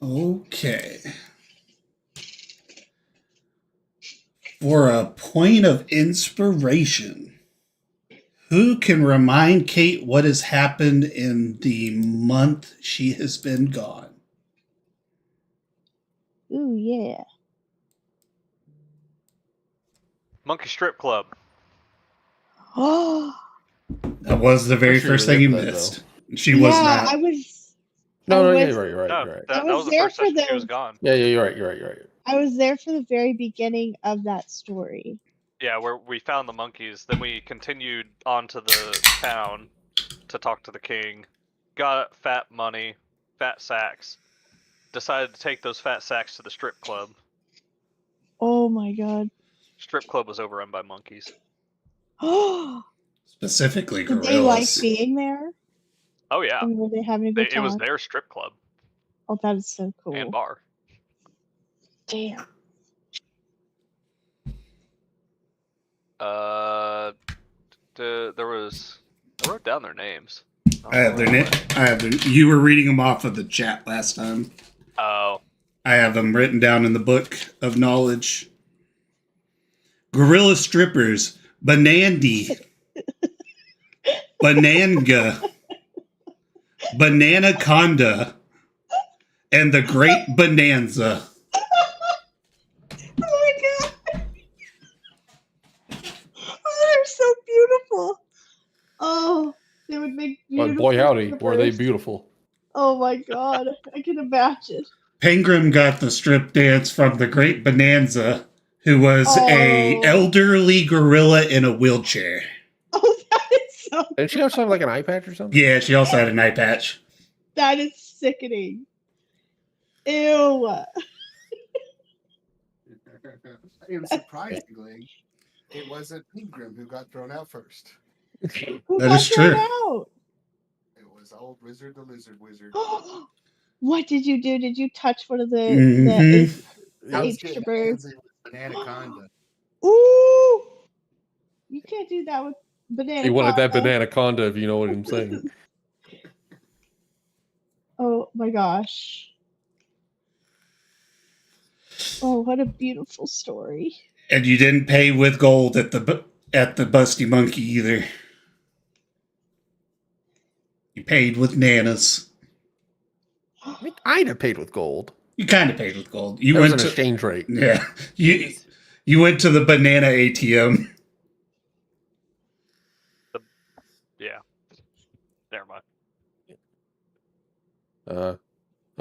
Okay. For a point of inspiration, who can remind Kate what has happened in the month she has been gone? Ooh, yeah. Monkey Strip Club. Oh, That was the very Sure you first were thing you there for that, missed. She was yeah, not. I was. No, I no, was, yeah, you're right. No, You're right. that I was the there first for session she was the- gone. Yeah, you're right. You're right. I was there for the very beginning of that story. Yeah, where we found the monkeys. Then we continued on to the town to talk to the king. Got fat money, fat sacks. Decided to take those fat sacks to the strip club. Oh my god. Strip club was overrun by monkeys. Oh, Specifically did they like gorillas. being there? Oh yeah, And were they having a good it time? was their strip club Oh, that is so cool. and bar. Damn. There was. I wrote down their names. I have their name. You were reading them off of the chat last time. Oh. I have them written down in the book of knowledge. Gorilla strippers, Banandy, Bananga, Bananaconda, and the Great Bonanza. Oh my god. Oh, they're so beautiful. Oh, they would make beautiful. But boy, howdy, strippers. were they beautiful? Oh my god, I can imagine. Pengram got the strip dance from the Great Bonanza, who was a elderly gorilla in a wheelchair. Oh, that is so. Didn't she also have like an eye patch or something? Yeah, she also had an eye patch. That is sickening. Ew. And surprisingly, it wasn't Pingram who got thrown out first. Who That got is true. thrown out? It was old Wizard the Lizard Wizard. What did you do? Did you touch one of the Mhm. I was ape getting strippers? handsy with Bananaconda. Ooh! You can't do that with banana. He wanted that Conda. banana conda, if you know what I'm saying. Oh my gosh. Oh, what a beautiful story. And you didn't pay with gold at the Busty Monkey either. You paid with nanas. I mean, I'd have paid with gold. You kind of paid with gold. You That was went an to exchange rate. yeah. You went to the banana ATM. Yeah. Never mind. Oh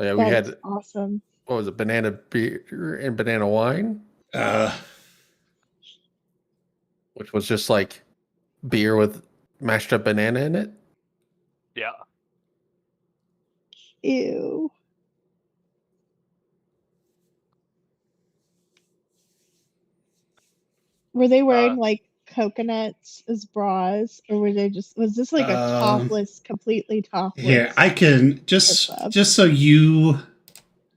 yeah, we That is had awesome. what was it? Banana beer and banana wine, which was just like beer with mashed up banana in it. Yeah. Ew. Were they wearing like coconuts as bras, or were they was this like a topless, completely topless? Here, I can just so you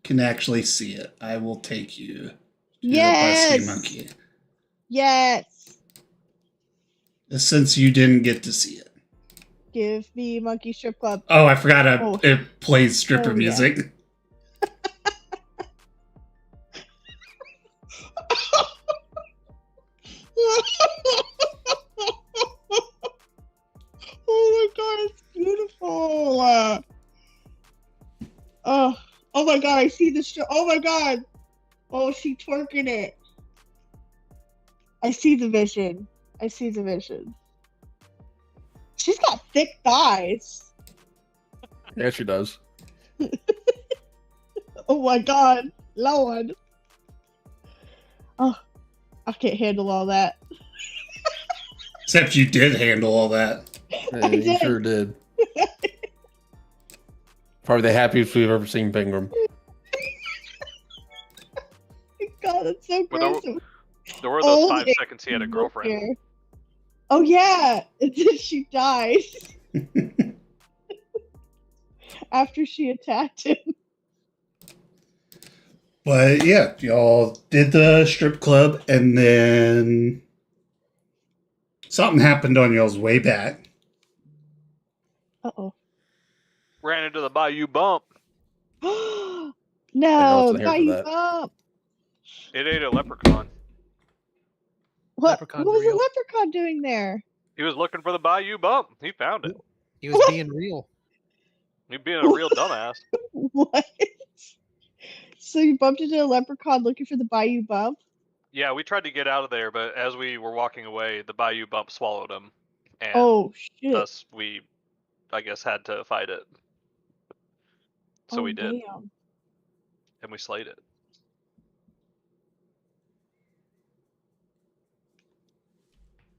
can actually see it. I will take you to the Busty Monkey. Yes. Since you didn't get to see it. Give me Monkey Strip Club. Oh, I forgot it plays stripper music. Yeah. Oh my god, it's beautiful. Oh my god, I see the show. Oh my god. Oh, she twerking it. I see the vision. I see the vision. She's got thick thighs. Yeah, she does. Oh my god, Lord. Oh, I can't handle all that. Except you did handle all that. Yeah, you sure did. Probably the happiest we've ever seen Pengram. God, that's so gross. There were those 5 seconds he had a girlfriend. Here. Oh yeah, and then she died after she attacked him. But yeah, y'all did the strip club, and then something happened on y'all's way back. Uh-oh. Ran into the Bayou Bump. No, wasn't here for Bayou that. Bump. It ate a leprechaun. What Leprechaun's was real. the leprechaun doing there? He was looking for the Bayou Bump. He found it. He was being real. He being a real dumbass. What? So you bumped into a leprechaun looking for the Bayou Bump? Yeah, we tried to get out of there, but as we were walking away, the Bayou Bump swallowed him, and Oh shit! thus we, I guess, had to fight it. So Oh, we did, damn. and we slayed it.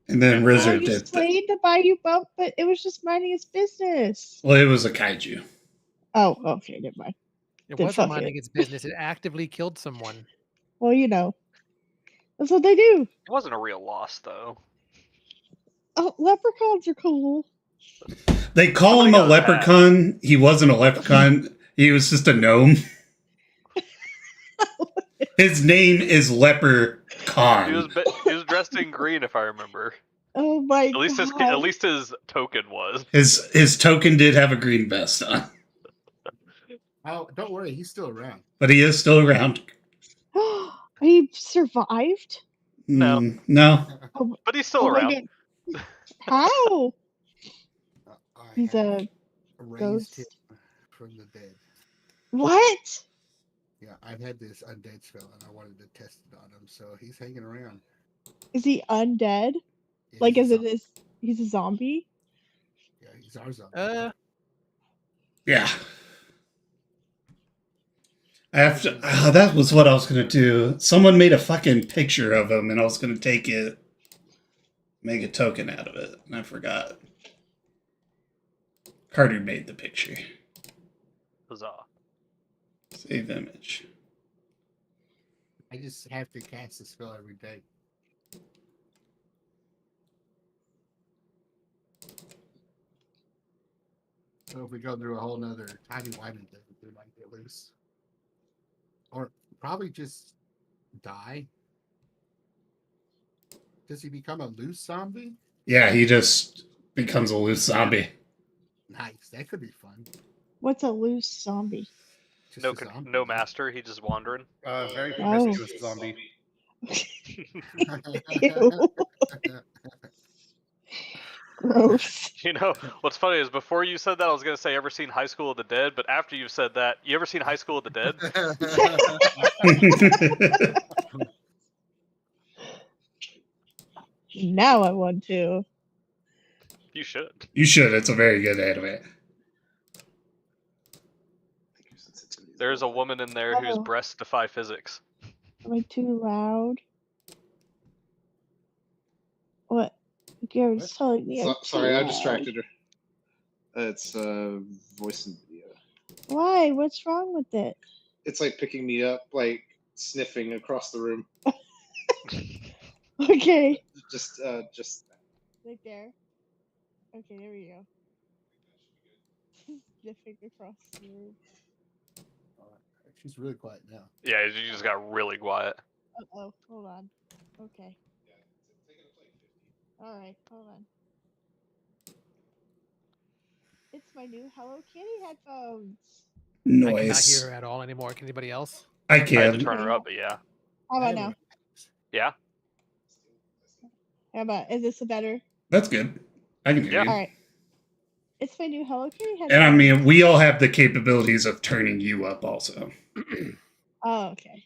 And then Oh, Oh, Rizzer you did. slayed the Bayou Bump, but it was just minding its business. Well, it was a kaiju. Oh, okay, never mind. It Then wasn't fuck minding it. its business. It actively killed someone. Well, you know, that's what they do. It wasn't a real loss, though. Oh, leprechauns are cool. They call him Somebody a got a hat. leprechaun. He wasn't a leprechaun. He was just a gnome. His name is He was Leprechaun. he was dressed in green, if I remember. Oh my At least his token was. His token did have a green vest on, Oh, don't worry, he's still around. but he is still around. He survived. No. No. Oh, But he's still oh my around. God. How? I He's have a raised him ghost. from the dead. What? Yeah, I've had this undead spell and I wanted to test it on him, so he's hanging around. Is he undead? Yeah, Like, he's as a it is, he's a zombie? Yeah, he's our zombie. Yeah. I have to. That was what I was gonna do. Someone made a fucking picture of him, and I was gonna take it, make a token out of it, and I forgot. Carter made the picture. Huzzah. Save image. I just have to cast the spell every day. So if we go through a whole nother tiny whiting thing, we might get loose. Or probably just die. Does he become a loose zombie? Yeah, he just becomes a loose zombie. Nice. That could be fun. What's a loose zombie? Just No, a zombie. no master. He just wandering. Very Oh. promiscuous zombie. Ew. Gross. You know, what's funny is before you said that, I was going to say, ever seen High School of the Dead? But after you said that, you ever seen High School of the Dead? Now I want to. You should. You should. It's a very good anime. There's a woman in there whose Oh. breasts defy physics. Am I too loud? What? Garrett's telling me I'm too Sorry, I loud. distracted her. It's voice and video. Why? What's wrong with it? It's like picking me up, like sniffing across the room. Okay. Just Right there. Okay, there we go. Sniffing across the room. She's really quiet now. Yeah, you just got really quiet. Uh-oh, hold on. Okay. Alright, hold on. It's my new Hello Kitty headphones. I cannot Noise. hear her at all anymore. Can anybody else? I I had to can. turn her up, but yeah. How about now? Yeah? How about, is this a better? That's good. I can hear Yeah. you. Alright. It's my new Hello Kitty headphones. And I mean, we all have the capabilities of turning you up also. Oh, okay.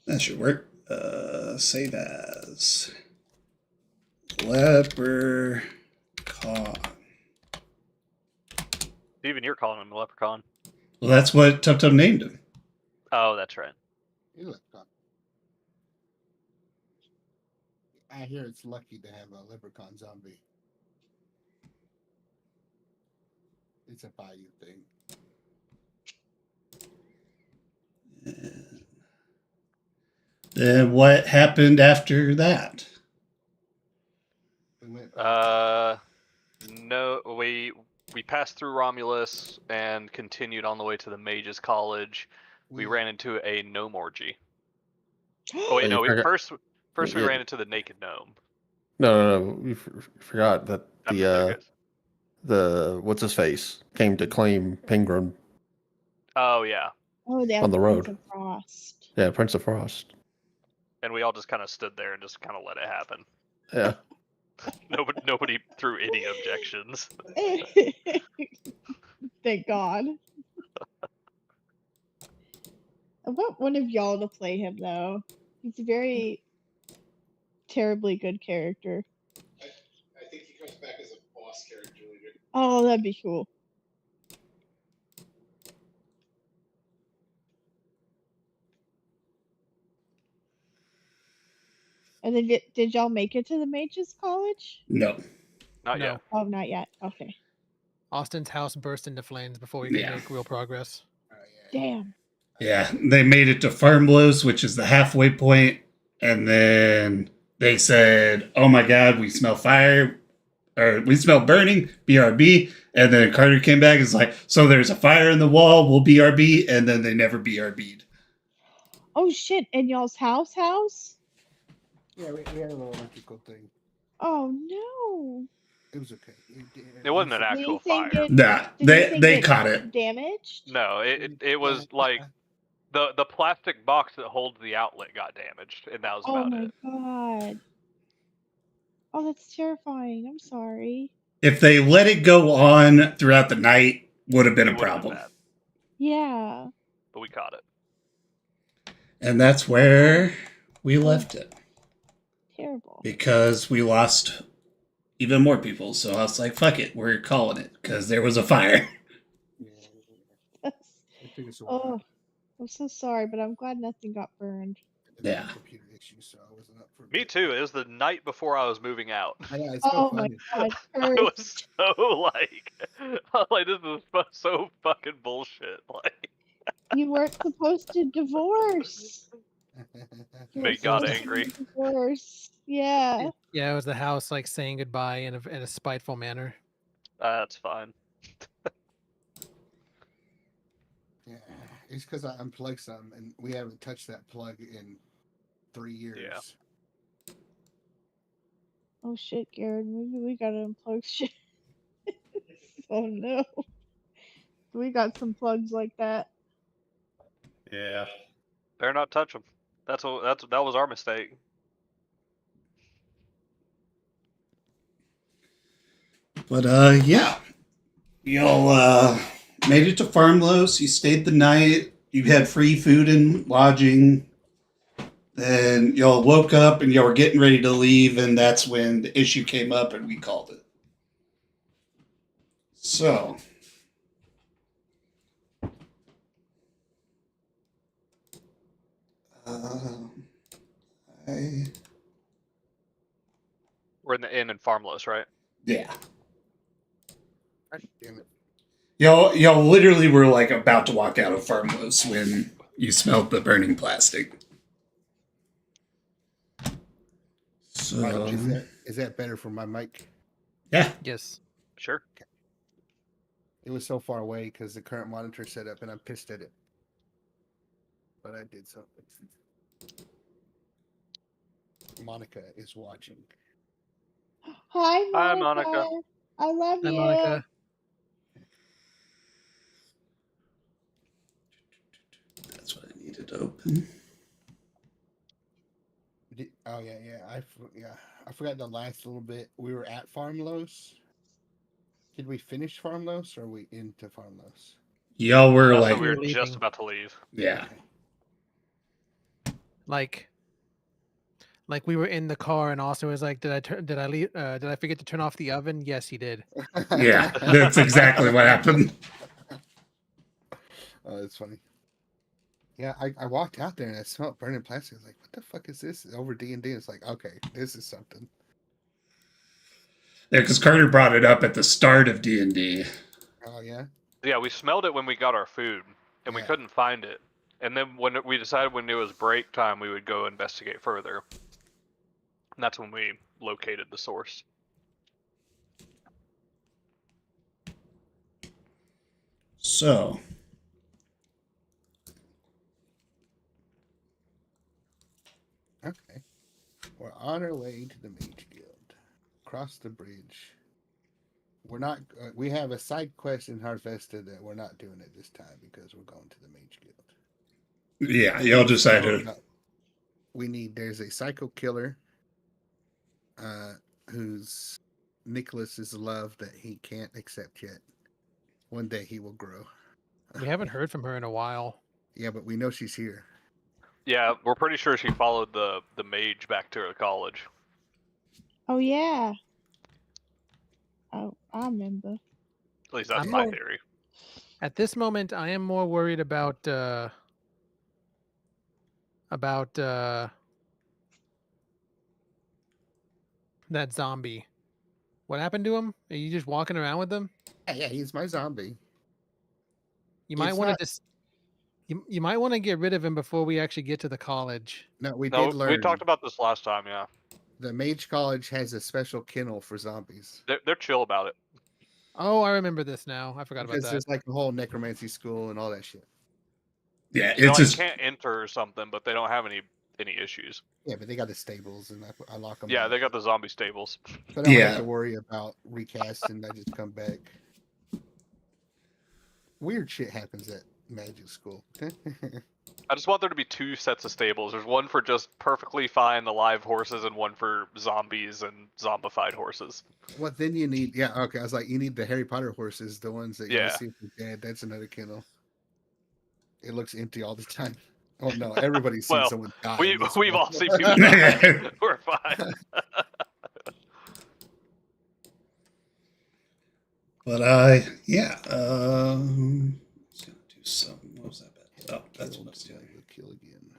That should work. Save as Leprechaun. Even you're calling him a leprechaun. Well, that's what Tub Tub named him. Oh, that's right. You look fun. I hear it's lucky to have a leprechaun zombie. It's a Bayou thing. Then what happened after that? We went No, we passed through Romulus and continued on the way to the Mages College. We ran into a gnome orgy. Oh wait, you no. forgot- First we Yeah. ran into the naked gnome. No. We forgot that After the what's his face came to claim Penguin. Oh yeah, Oh, they have On the Prince road. of Frost. Yeah, Prince of Frost. and we all just kind of stood there and just kind of let it happen. Yeah. Nobody threw any objections. Thank God. I want one of y'all to play him though. He's a very terribly good character. I think he comes back as a boss character later. Oh, that'd be cool. And then did y'all make it to the Mages College? No. Not No. yet. Oh, not yet. Okay. Austin's house burst into flames before we could Yeah. make real progress. Oh, yeah. Damn. Yeah, they made it to Farmlos, which is the halfway point, and then they said, "Oh my God, we smell fire, or we smell burning." BRB, and then Carter came back and was like, "So there's a fire in the wall. We'll BRB," and then they never BRB'd. Oh shit! In y'all's house? Yeah, we had a little electrical thing. Oh no! It was okay. It wasn't an actual Anything fire. get- Nah, Did they anything they get caught it. damaged? No, it was like the plastic box that holds the outlet got damaged, and that was Oh about my it. God! Oh, that's terrifying. I'm sorry. If they let it go on throughout the night, would have been a It would've been problem. bad, Yeah. but we caught it. And that's where we left it Terrible. because we lost even more people. So I was like, "Fuck it, we're calling it," because there was a fire. That's, It took us a while. oh, I'm so sorry, but I'm glad nothing got burned. Yeah. Computer issues, so I wasn't up for Me too. It was the night before I was moving out. I know, it's so Oh my funny. God, I Kurt. was so like this is so fucking bullshit. Like, You weren't supposed to divorce. You were Mate got supposed to angry. divorce. Yeah. Yeah, it was the house like saying goodbye in a spiteful manner. That's fine. Yeah, it's because I unplugged some, and we haven't touched that plug in 3 years. Oh shit, Garrett. Maybe we gotta unplug shit. Oh no. We got some plugs like that. Yeah. Better not touch them. That was our mistake. But yeah, y'all made it to Farmlos. You stayed the night. You had free food and lodging. Then y'all woke up and y'all were getting ready to leave, and that's when the issue came up, and we called it. So. We're in the inn in Farmless, right? Yeah. God damn it. Y'all literally were like about to walk out of Farmlos when you smelled the burning plastic. So Is that better for my mic? yeah. Yes. Sure. It was so far away because the current monitor set up, and I'm pissed at it. But I did something. Monica is watching. Hi, Monica. Hi, Monica. I love Hi, you. Monica. That's what I needed to open. Oh yeah. I forgot the last little bit. We were at Farmlos. Did we finish Farmlos, or are we into Farmlos? Y'all were So like, we were leaving. just about to leave. yeah. Like we were in the car and Austin was like, did I leave? Did I forget to turn off the oven? Yes, he did. Yeah, that's exactly what happened. Oh, that's funny. Yeah, I walked out there and I smelled burning plastic. I was like, what the fuck is this? Over D&D. It's like, okay, this is something. Yeah, because Carter brought it up at the start of D&D. Oh, yeah? Yeah, we smelled it when we got our food, and we Yeah. couldn't find it. And then when we decided when it was break time, we would go investigate further. And that's when we located the source. So, Okay. We're on our way to the Mage Guild. Cross the bridge. We're not. We have a side quest in Harvesta that we're not doing it this time because we're going to the Mage Guild. Yeah, y'all decided. No, we need. There's a psycho killer, who's Nicholas's love that he can't accept yet. One day he will grow. We haven't heard from her in a while. Yeah, but we know she's here. Yeah, we're pretty sure she followed the mage back to her college. Oh yeah. Oh, I remember. At least that's I'm my more- theory. At this moment, I am more worried about that zombie. What happened to him? Are you just walking around with him? Yeah, he's my zombie. You might It's want to not- just you might want to get rid of him before we actually get to the college. No, we No, did learn. we talked about this last time. Yeah, The Mage College has a special kennel for zombies. they're chill about it. Oh, I remember this now. I forgot about Because that. there's like a whole necromancy school and all that shit. Yeah, You know, it's like, just can't enter or something, but they don't have any issues. Yeah, but they got the stables and I lock them. Yeah, out. they got the zombie stables. So I don't Yeah. have to worry about recast and I just come back. Weird shit happens at magic school. I just want there to be 2 sets of stables. There's one for just perfectly fine alive horses and one for zombies and zombified horses. What then you need? Yeah, okay. I was like, you need the Harry Potter horses, the ones that you Yeah. see if they're dead. That's another kennel. It looks empty all the time. Oh no, everybody's seen Well, someone die. We, in this we've one. all seen people die. We're fine. But yeah. It's gonna do something. What was that? Oh, that's what it's doing. Kill again.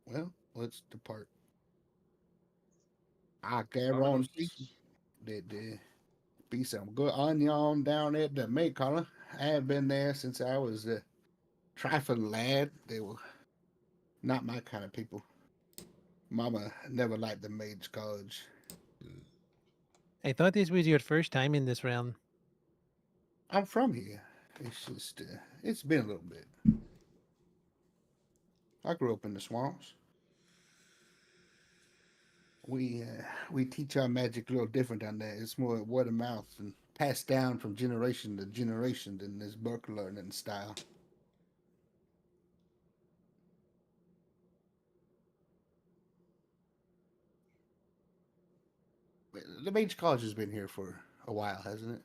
Well, let's depart. I guarantee that there be some good onion down at the Maycolor. I have been there since I was a trifling lad. They were not my kind of people. Mama never liked the Mage College. I thought this was your first time in this realm. I'm from here. It's just, it's been a little bit. I grew up in the swamps. We teach our magic a little different down there. It's more word of mouth and passed down from generation to generation in this book learning style. The Mage College has been here for a while, hasn't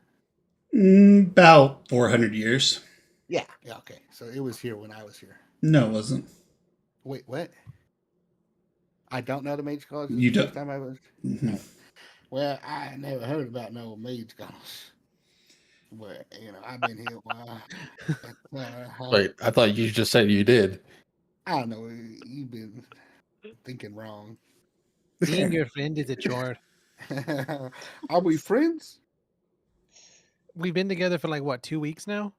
it? About 400 years. Yeah. Yeah. Okay. So it was here when I was here. No, it wasn't. Wait, what? I don't know the Mage College. You The first don't- time I was. Mhm. Well, I never heard about no Mage College. But I've been here a while. Wait, I thought you just said you did. I don't know. You've been thinking wrong. Being your friend is a chore. Are we friends? We've been together for like what, 2 weeks now?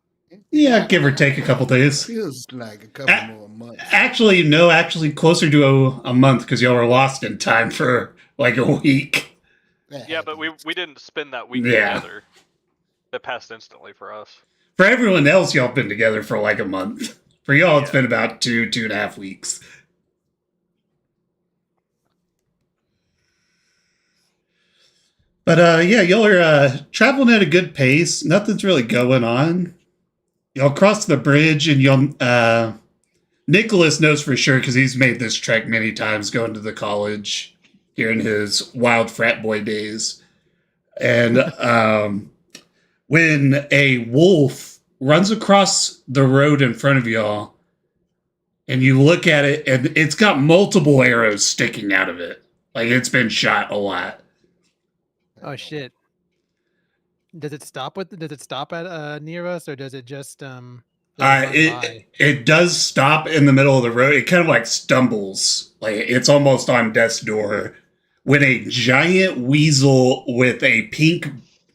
Yeah, give or take a couple days. Feels like a couple Ah, more months. Actually, no, closer to a month because y'all were lost in time for like a week. That Yeah, but happens. we didn't spend that week Yeah. together. It passed instantly for us. For everyone else, y'all been together for like a month. For y'all, it's Yeah. been about 2.5 weeks. But yeah, y'all are traveling at a good pace. Nothing's really going on. Y'all cross the bridge, and y'all. Nicholas knows for sure because he's made this trek many times, going to the college here in his wild frat boy days. And when a wolf runs across the road in front of y'all, and you look at it, and it's got multiple arrows sticking out of it, like it's been shot a lot. Oh shit. Does it stop at near us, or does it just does it run by? It does stop in the middle of the road. It kind of like stumbles, like it's almost on death's door, when a giant weasel with a pink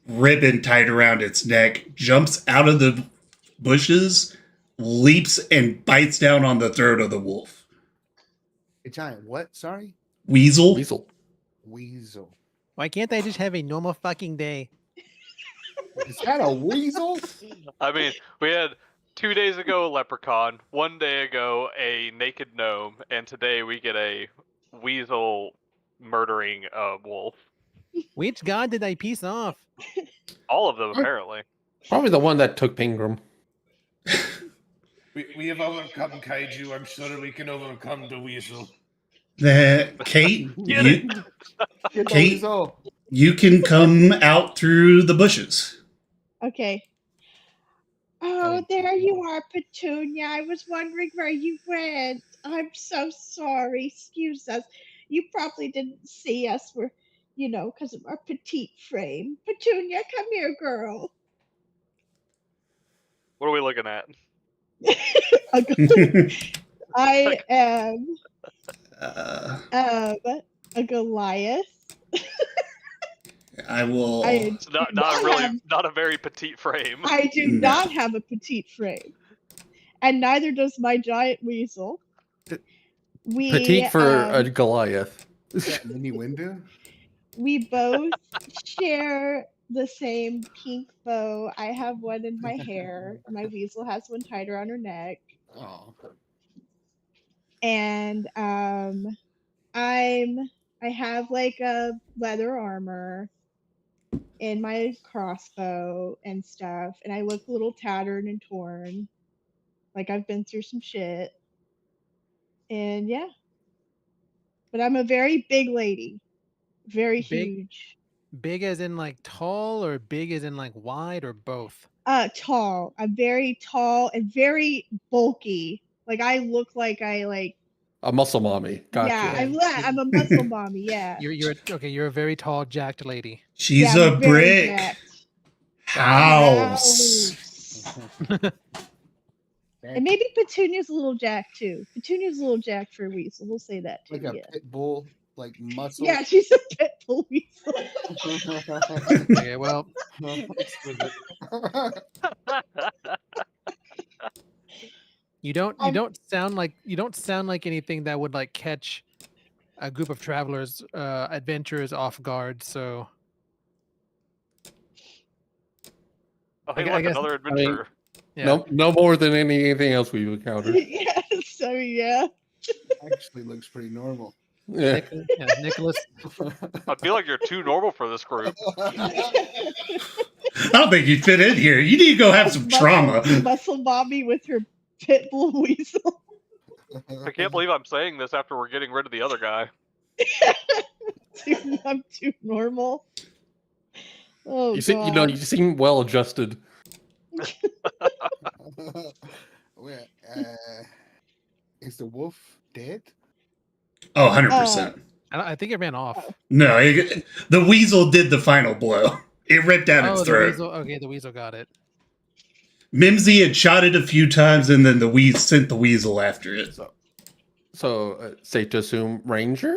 ribbon tied around its neck jumps out of the bushes, leaps, and bites down on the throat of the wolf. A giant what? Sorry? Weasel. Weasel. Why can't I just have a normal fucking day? Is that a weasel? I mean, we had 2 days ago a leprechaun, 1 day ago a naked gnome, and today we get a weasel murdering a wolf. Which god did I piece off? All of them, apparently. Probably the one that took Pingram. We have overcome Kaiju. I'm sure we can overcome the weasel. Kate, Get you, Get the Kate? weasel. you can come out through the bushes. Okay. Oh, there you are, Petunia. I was wondering where you went. I'm so sorry. Excuse us. You probably didn't see us. We're, because of our petite frame. Petunia, come here, girl. What are we looking at? I am Uh, a Goliath. I will. It's not a very petite frame. I do No. not have a petite frame, and neither does my giant weasel. We Petite for a Goliath. Is that mini window? we both share the same pink bow. I have one in my hair. My weasel has one tied around her neck, Oh. and I have like a leather armor and my crossbow and stuff, and I look a little tattered and torn, like I've been through some shit. And yeah, but I'm a very big lady, very Big? huge. Big as in like tall, or big as in like wide, or both? Tall. I'm very tall and very bulky. Like I look like A muscle mommy. Gotcha. yeah, I'm a muscle mommy. Yeah. You're a very tall, jacked lady. She's Yeah, a I'm very brick jacked. house. And maybe Petunia's a little jacked too. Petunia's a little jacked for a weasel. We'll say that too. Like a Yeah. pit bull, like muscle. Yeah, she's a pit bull weasel. Okay, well, you don't sound like anything that would like catch a group of travelers, adventurers off guard. So Oh, hey, I look, guess- another adventurer. yeah. No more than anything else we've encountered. Yeah, so yeah. Actually looks pretty normal. Yeah. Nicholas. I feel like you're too normal for this group. I don't think you fit in here. You need to go have some trauma. Muscle mommy with her pit bull weasel. I can't believe I'm saying this after we're getting rid of the other guy. I'm too normal. Oh, You seem well adjusted. Well, is the wolf dead? Oh, 100%. I think it ran off. No, the weasel did the final blow. It ripped out its The throat. weasel. Okay, the weasel got it. Mimsy had shot it a few times, and then the weasel sent the weasel after it. So safe to assume ranger?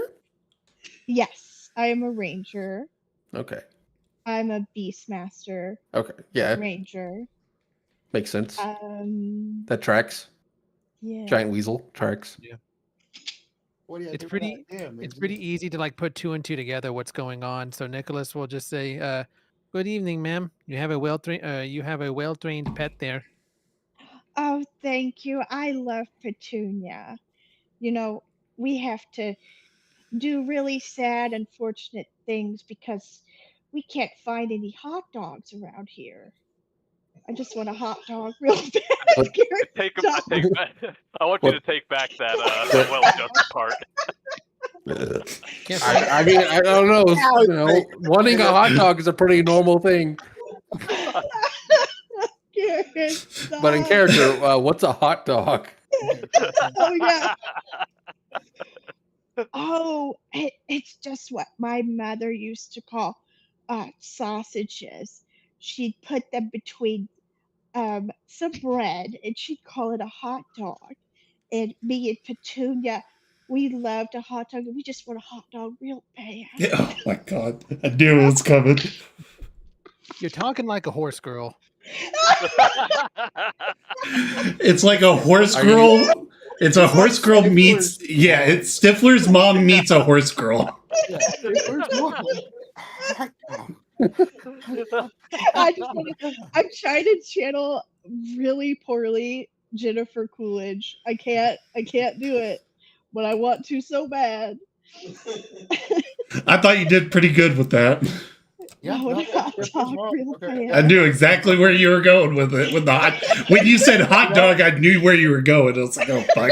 Yes, I am a ranger. Okay. I'm a beastmaster Okay. Yeah. ranger. Makes sense. That tracks. Yeah. Giant weasel tracks. What do you It's think pretty- about him? It's Is pretty easy to like put two and two together. What's going on? So Nicholas will just say, "Good evening, ma'am. You have a well trained pet there." Oh, thank you. I love Petunia. We have to do really sad, unfortunate things because we can't find any hot dogs around here. I just want a hot dog real bad. But- I want you to take back that well-adjusted part. Can't I mean, I don't know. Wanting a hot dog is a pretty normal thing. Karen, But in stop. character, what's a hot dog? Oh yeah. Oh, it's just what my mother used to call sausages. She'd put them between some bread, and she'd call it a hot dog. And me and Petunia, we loved a hot dog, and we just want a hot dog real bad. Oh my god. I knew it was coming. You're talking like a horse girl. It's like a horse girl. It's a horse girl meets. Yeah, it's Stifler's mom meets a horse girl. Yeah, where's mom? Hot dog. I'm trying to channel really poorly Jennifer Coolidge. I can't do it, but I want to so bad. I thought you did pretty good with that. Yeah, I want to hot Jennifer's dog wrong. real Okay, I bad. knew exactly where you were going with it. With the hot, when you said hot dog, I knew where you were going. I was like, oh fuck.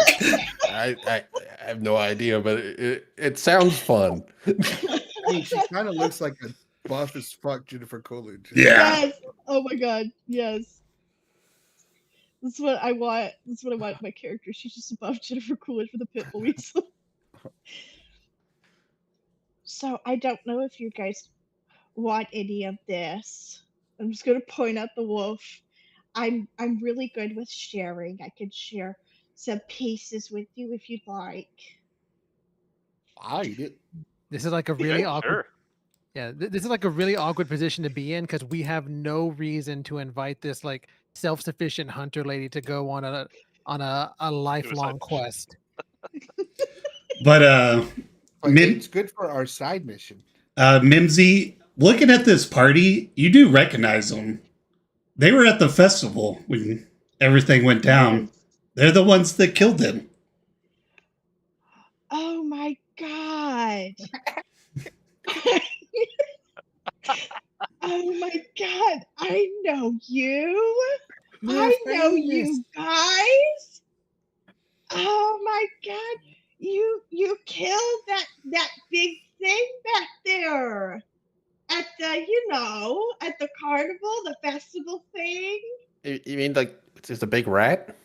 I have no idea, but it sounds fun. I mean, she kind of looks like a buff as fuck Jennifer Coolidge. Yeah. Yes. Oh my god. Yes. That's what I want. That's what I want in my character. She's just above Jennifer Coolidge with a pit bull weasel. So I don't know if you guys want any of this. I'm just gonna point at the wolf. I'm really good with sharing. I could share some pieces with you if you'd like. I eat it. This is like a really Yeah, awkward. sure. Yeah, this is like a really awkward position to be in because we have no reason to invite this like self-sufficient hunter lady to go on a lifelong quest. But But Mim- it's good for our side mission. Mimsy, looking at this party, you do recognize them. They were at the festival when everything went down. Yes. They're the ones that killed him. Oh my god. Oh my god. I know you. I know you guys. Oh my god. You killed that big thing back there at the carnival, the festival thing. You mean like it's a big rat?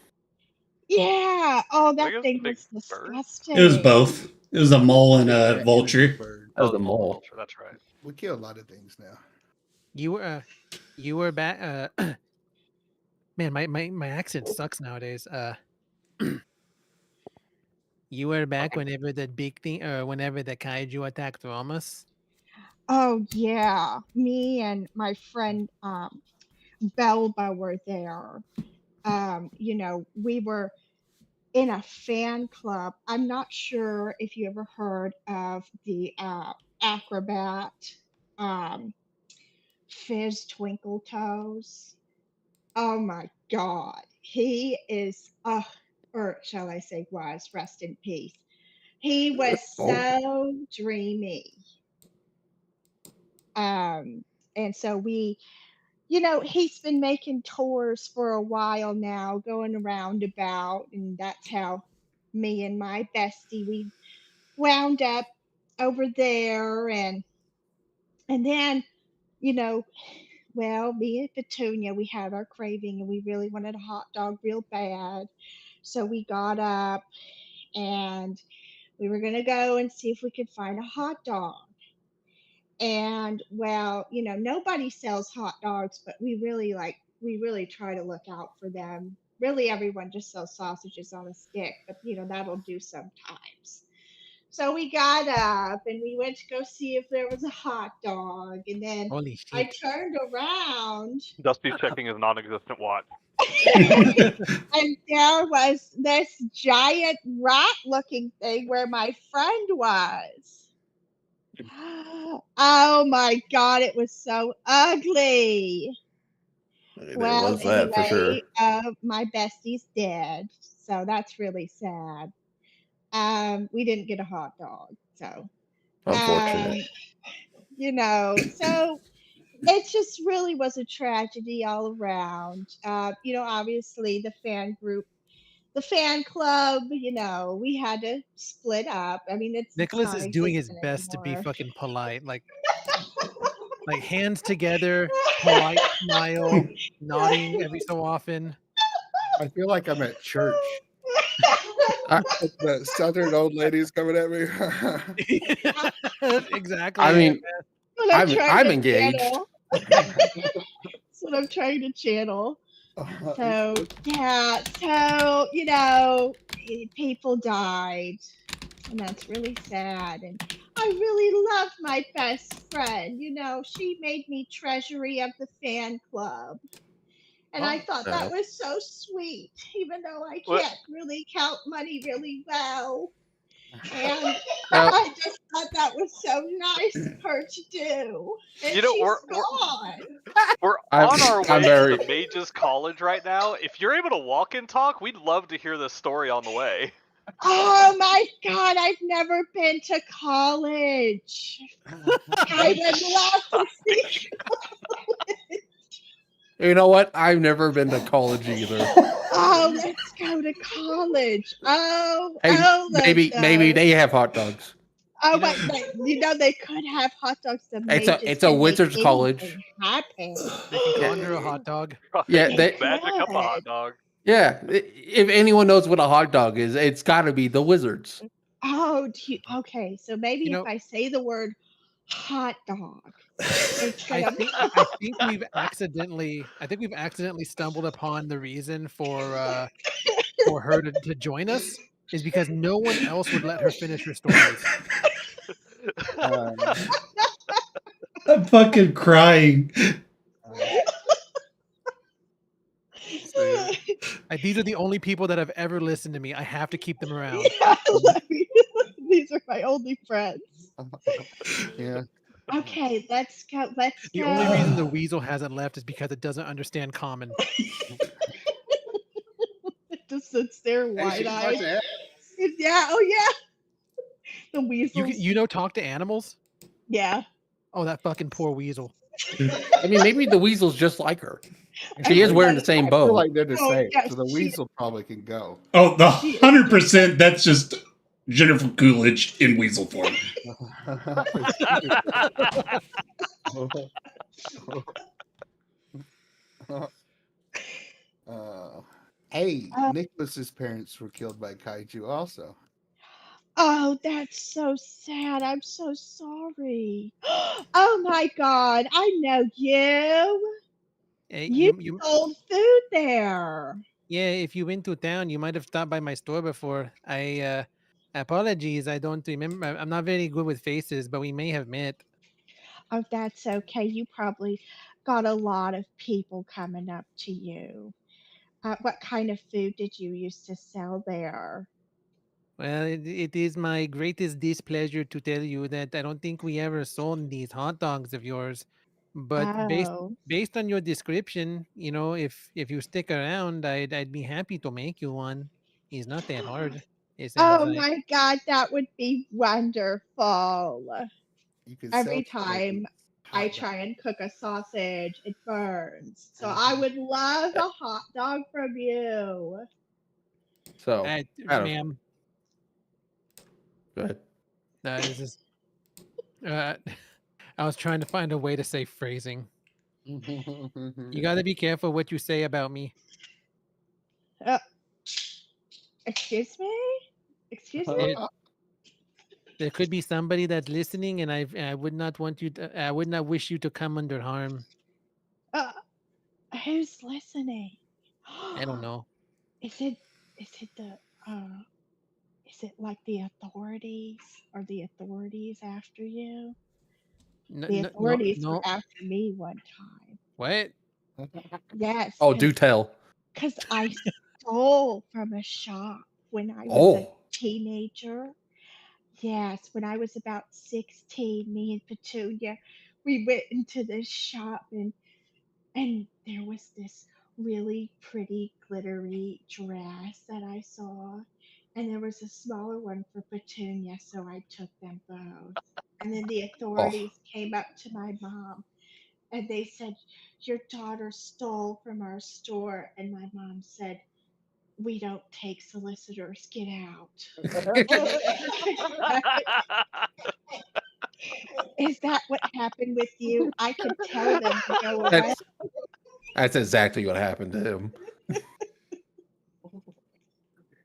Yeah. Oh, think it that was thing the big was bird. disgusting. It was both. It was a mole and a Yeah, vulture. bird. That was the mole. Vulture, that's right. We kill a lot of things now. You were back. Man, my accent sucks nowadays. You were back whenever the big thing, or whenever the kaiju attacked Romus. Oh yeah. Me and my friend Belba were there. We were in a fan club. I'm not sure if you ever heard of the acrobat Fizz Twinkle Toes. Oh my god. He is or shall I say was, rest in peace. He was so dreamy. And so he's been making tours for a while now, going around about, and that's how me and my bestie we wound up over there, and then you know, well, me and Petunia, we had our craving, and we really wanted a hot dog real bad, so we got up and we were gonna go and see if we could find a hot dog. And well, nobody sells hot dogs, but we really try to look out for them. Really, everyone just sells sausages on a stick, but that'll do sometimes. So we got up and we went to go see if there was a hot dog, and then Holy I shit! turned around Dusty's checking his non-existent watch. and there was this giant rat looking thing where my friend was. Oh my god, it was so ugly. It Well, was that for sure. anyway, my bestie's dead, so that's really sad. We didn't get a hot dog, so Unfortunate. so it just really was a tragedy all around. Obviously the fan club, we had to split up. I mean, it's Nicholas not is doing his existent best to be anymore. fucking polite, like hands together, polite smile, nodding every so often. I feel like I'm at church. The southern old ladies coming at me. Exactly. I mean, What I'm trying to engaged. channel. That's what I'm trying to channel. So yeah, people died, and that's really sad. And I really love my best friend. She made me treasury of the fan club, and I thought that Oh. was so sweet. Even though I What? can't really count money really well, And Now, I just thought that was so nice of her to do. And You know, she's we're- gone. We're I'm- on our I'm way very- to the Mages College right now. If you're able to walk and talk, we'd love to hear this story on the way. Oh my God, I've never been to college. I would love to see. you know what? I've never been to college either. Oh, let's go to college. Oh, Hey, oh, let's maybe go. they have hot dogs. Oh, You know- but they could have hot dogs. The It's a- mages it's a can make wizard's college. anything happen. They can conjure a hot dog. Yeah, They they- can magic up a hot could. dog. Yeah, if anyone knows what a hot dog is, it's got to be the wizards. Oh, okay. So maybe You if know- I say the word hot dog instead I of think we've accidentally stumbled upon the reason for her to join us is because no one else would let her finish her stories. I'm fucking crying. These are the only people that have ever listened to me. I have to keep them around. Yeah, these are my only friends. Yeah. Okay, let's go. Let's The go. only reason the weasel hasn't left is because it doesn't understand common. It just sits there Hey, wide she's eyed. watching it. Yeah. Oh yeah. The weasels. You know, talk to animals. Yeah. Oh, that fucking poor weasel. I mean, maybe the weasel's just like her. She is wearing the same I feel bow. like they're the Oh, same, yes, so the she- weasel probably can go. Oh, the 100%. That's just Jennifer Coolidge in weasel form. Hey, Nicholas's parents were killed by kaiju also. Oh, that's so sad. I'm so sorry. Oh my God. I know you. Hey, You sold food there. yeah, if you went to town, you might have stopped by my store before. Apologies, I don't remember. I'm not very good with faces, but we may have met. Oh, that's okay. You probably got a lot of people coming up to you. What kind of food did you used to sell there? Well, it is my greatest displeasure to tell you that I don't think we ever sold these hot dogs of yours. But Oh. based on your description, if you stick around, I'd be happy to make you one. It's not that hard. It sounds Oh like. my God, that would be wonderful. You can Every sell time I hot try and cook a sausage, it burns. So I would love a hot dog from you. So, Adam, Ma'am, go ahead. this is. I was trying to find a way to say phrasing. You got to be careful what you say about me. Excuse me? Excuse me? There could be somebody that's listening, and I would not want you to. I would not wish you to come under harm. Who's listening? I don't know. Is it the is it like the authorities? Are the authorities after you? The authorities were after me one time. What? Yes. Oh, do tell. Because I stole from a shop when I was a teenager. Yes, when I was about 16, me and Petunia, we went into this shop and there was this really pretty glittery dress that I saw. And there was a smaller one for Petunia, so I took them both. And then the authorities came up to my mom and they said, "Your daughter stole from our store." And my mom said, "We don't take solicitors. Get out." Is that what happened with you? I can tell them to go away. That's exactly what happened to him.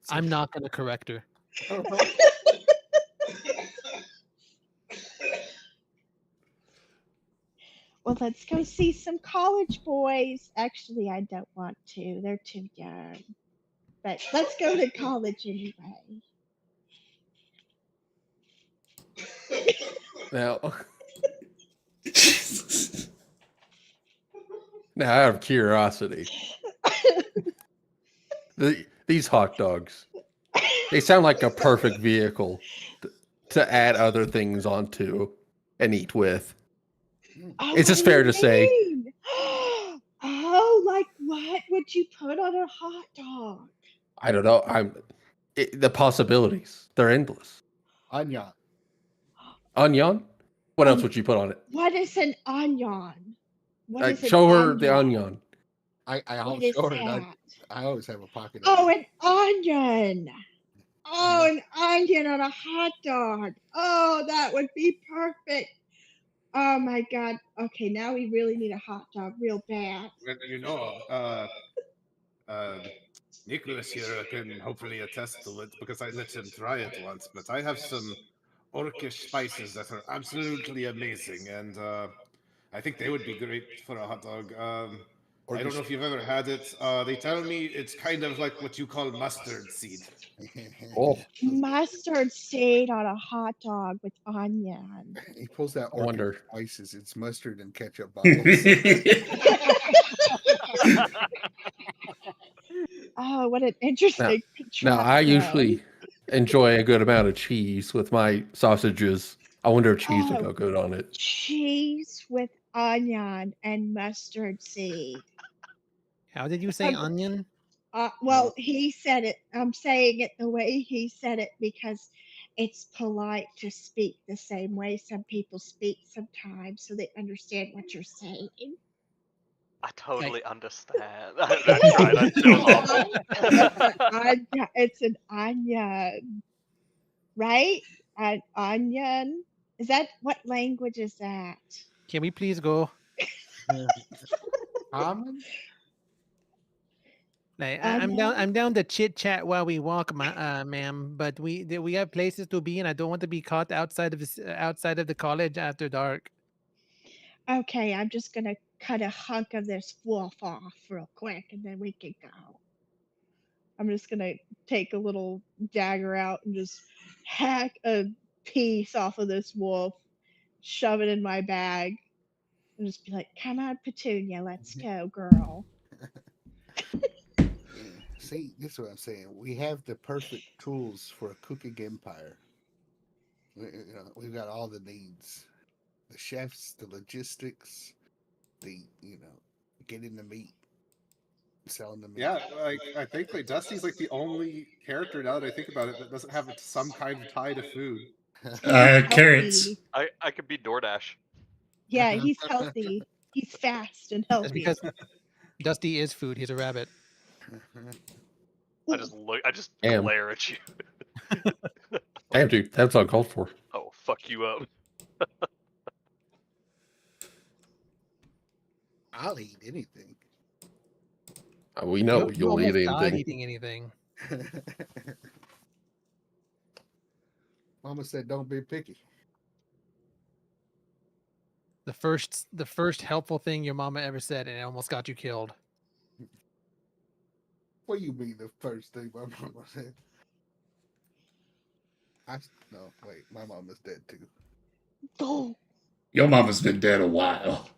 I'm not going to correct her. Well, let's go see some college boys. Actually, I don't want to. They're too young. But let's go to college anyway. Now, out of curiosity, these hot dogs, they sound like a perfect vehicle to add other things onto and eat with. Oh, It's what just do fair you to say. mean? Oh, like what would you put on a hot dog? I don't know. The possibilities. They're endless. Onion. Onion? What else Um, would you put on it? What is an onion? What is an Show her onion? the onion. I What always is short it. that? I always have a pocket Oh, onion. an onion. Oh, Onion. an onion on a hot dog. Oh, that would be perfect. Oh my God. Okay, now we really need a hot dog real bad. Well, Nicholas here can hopefully attest to it because I let him try it once. But I have some orcish spices that are absolutely amazing, and I think they would be great for a hot dog. I don't know if you've ever had it. They tell me it's kind of like what you call mustard seed. Oh, Mustard seed on a hot dog with onion. He pulls out I wonder. orchid spices. It's mustard and ketchup bottles. Oh, what an interesting Now, I contraption. usually enjoy a good amount of cheese with my sausages. I wonder if cheese would Oh. go good on it. Cheese with onion and mustard seed. How did you say Um, onion? Well, he said it. I'm saying it the way he said it because it's polite to speak the same way some people speak sometimes so they understand what you're saying. I totally understand. That's right. That was awful. It's an onion, right? An onion. Is that what language is that? Can we please go? Common? Like, Onion? I'm down to chit chat while we walk, ma'am. But we have places to be, and I don't want to be caught outside of outside of the college after dark. Okay, I'm just gonna cut a hunk of this wolf off real quick, and then we can go. I'm just gonna take a little dagger out and just hack a piece off of this wolf, shove it in my bag, and just be like, "Come on, Petunia, let's go, girl." Yeah. See, this is what I'm saying. We have the perfect tools for a cooking empire. We've got all the needs: the chefs, the logistics, the getting the meat, selling the meat. Yeah, I think like Dusty's like the only character now that I think about it that doesn't have some kind of tie to food. Carrots. Healthy. I could be DoorDash. Yeah, he's healthy. He's fast and That's healthy. because Dusty is food. He's a rabbit. I just Damn. glare at you. Damn, dude, that's uncalled for. Oh, fuck you up. I'll eat anything. We know You you'll almost eat died anything. eating anything. Mama said, "Don't be picky." The first helpful thing your mama ever said, and it almost got you killed. What do you mean the first thing my mama said? No, wait, my mama's dead too. Oh, Your mama's been dead a while.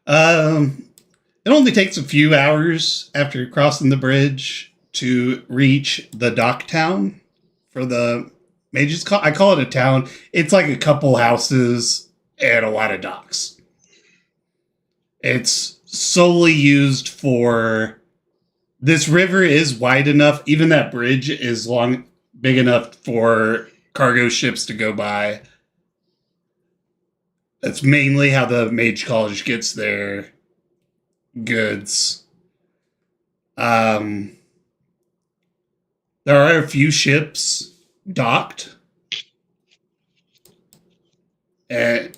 It only takes a few hours after crossing the bridge to reach the dock town for the mages. I call it a town. It's like a couple houses and a lot of docks. It's solely used for. This river is wide enough. Even that bridge is big enough for cargo ships to go by. That's mainly how the Mage College gets their goods. There are a few ships docked. And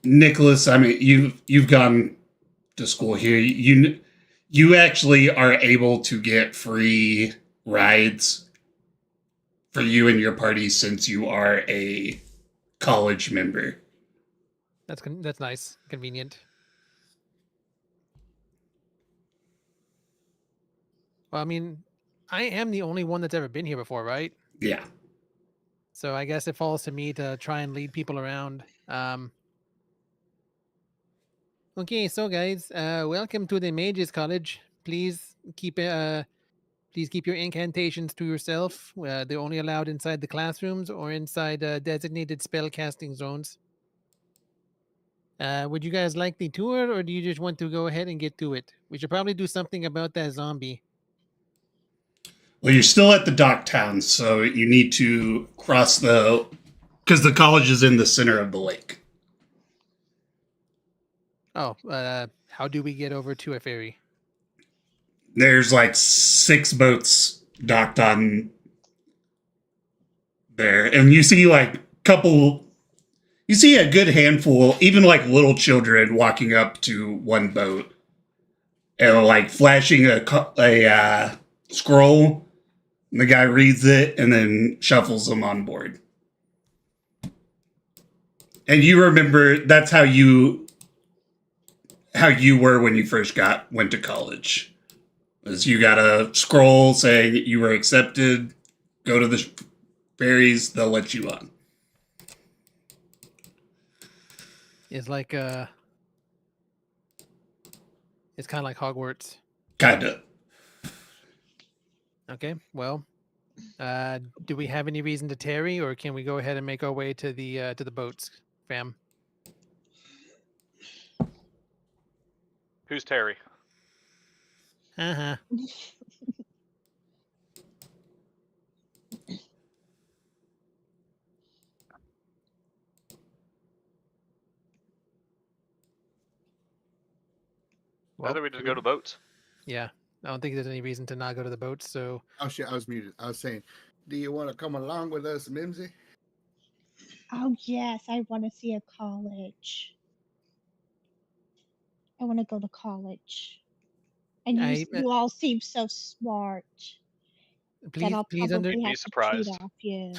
Nicholas, I mean, you've gone to school here. You actually are able to get free rides for you and your party since you are a college member. That's nice, convenient. Well, I mean, I am the only one that's ever been here before, right? Yeah. So I guess it falls to me to try and lead people around. Okay, so guys, welcome to the Mages College. Please keep Please keep your incantations to yourself. They're only allowed inside the classrooms or inside designated spell casting zones. Would you guys like the tour, or do you just want to go ahead and get to it? We should probably do something about that zombie. Well, you're still at the dock town, so you need to cross because the college is in the center of the lake. Oh, how do we get over to a ferry? There's like 6 boats docked on there, and you see like you see a good handful, even like little children walking up to one boat and like flashing a scroll. And the guy reads it and then shuffles them on board. And you remember that's how you were when you first went to college. Was you got a scroll saying you were accepted, go to the ferries, they'll let you on. It's like it's kind of like Hogwarts. Kinda. Okay, well, do we have any reason to tarry, or can we go ahead and make our way to the boats, fam? Who's Terry? Uh-huh. Whether we just go to boats. Yeah, I don't think there's any reason to not go to the boats. So Oh shit, I was muted. I was saying, do you want to come along with us, Mimsy? Oh yes, I want to see a college. I want to go to college. And you all seem so smart that I'll please probably have to cheat surprised. off you.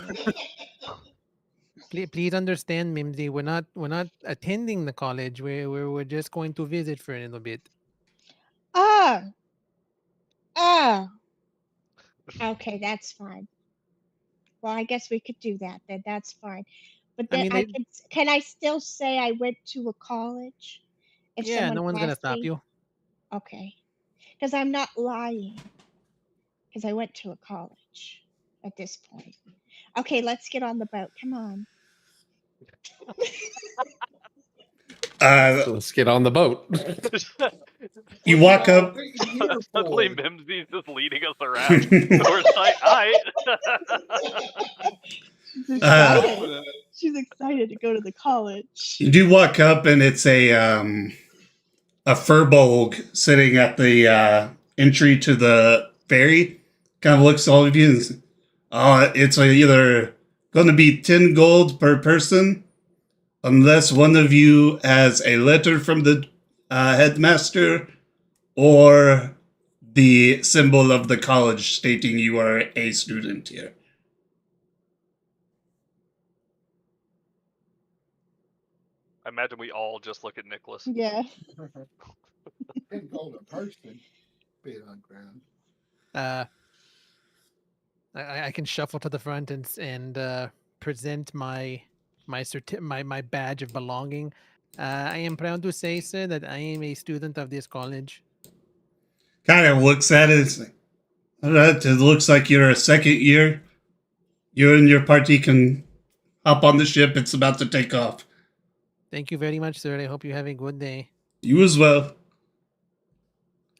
please understand, Mimsy. We're not attending the college. We're just going to visit for a little bit. Oh. Okay, that's fine. Well, I guess we could do that then. That's fine. But then can I still say I went to a college? If Yeah, no someone one's gonna asks stop me? you. Okay. Because I'm not lying. Because I went to a college at this point. Okay, let's get on the boat. Come on. Let's get on the boat. You walk up. Suddenly, Mimsy's just leading us around. We're like, all right. She's excited to go to the college. You do walk up, and it's a furbolg sitting at the entry to the ferry. Kind of looks at all of you and says, it's either going to be 10 gold per person, unless one of you has a letter from the headmaster or the symbol of the college stating you are a student here. I imagine we all just look at Nicholas. Yeah. 10 gold a person. Bit on ground. I can shuffle to the front and present my badge of belonging. I am proud to say, sir, that I am a student of this college. Kind of looks at it and says, all right, it looks like you're a second year. You and your party can hop on the ship. It's about to take off. Thank you very much, sir. I hope you have a good day. You as well.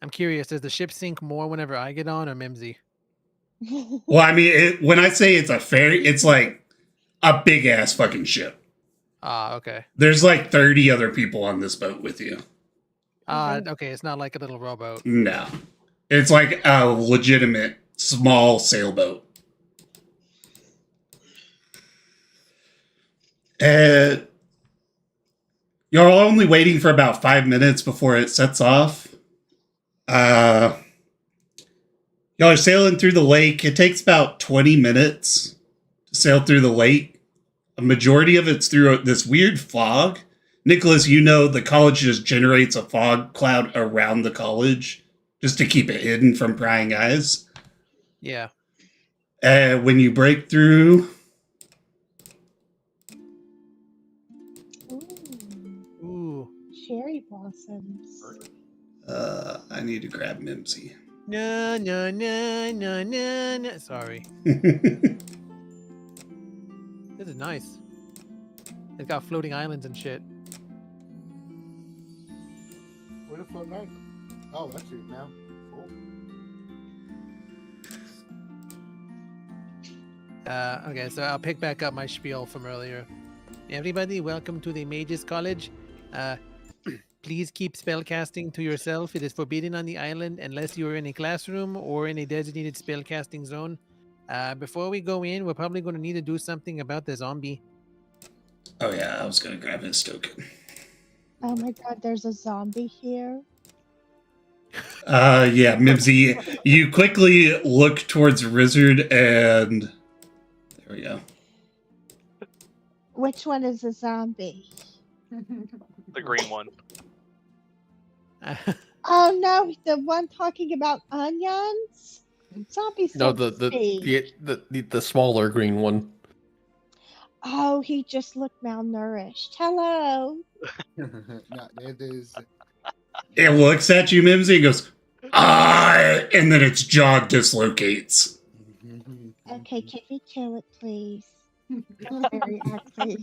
I'm curious, does the ship sink more whenever I get on, or Mimsy? Well, I mean, when I say it's a ferry, it's like a big ass fucking ship. Okay. There's like 30 other people on this boat with you. Okay, it's not like a little rowboat. No. It's like a legitimate small sailboat. And you're only waiting for about 5 minutes before it sets off. Y'all are sailing through the lake. It takes about 20 minutes to sail through the lake. A majority of it's through this weird fog. Nicholas, you know the college just generates a fog cloud around the college just to keep it hidden from prying eyes. Yeah. When you break through... Ooh. Cherry blossoms. I need to grab Mimsy. No, no, no, no, no, no. Sorry. This is nice. It's got floating islands and shit. Where the floating island? Oh, that's it now. Cool. Okay, so I'll pick back up my spiel from earlier. Everybody, welcome to the Mages College. Please keep spellcasting to yourself. It is forbidden on the island unless you are in a classroom or in a designated spellcasting zone. Before we go in, we're probably going to need to do something about the zombie. Oh yeah, I was gonna grab his token. Oh my god, there's a zombie here. Yeah, Mimsy, you quickly look towards Rizzard and there we go. Which one is a zombie? The green one. Oh no, the one talking about onions? Zombies No, don't speak. the smaller green one. Oh, he just looked malnourished. Hello. No, it is. It looks at you, Mimsy, and goes, ah, and then its jaw dislocates. Okay, can we kill it, please? Very ugly.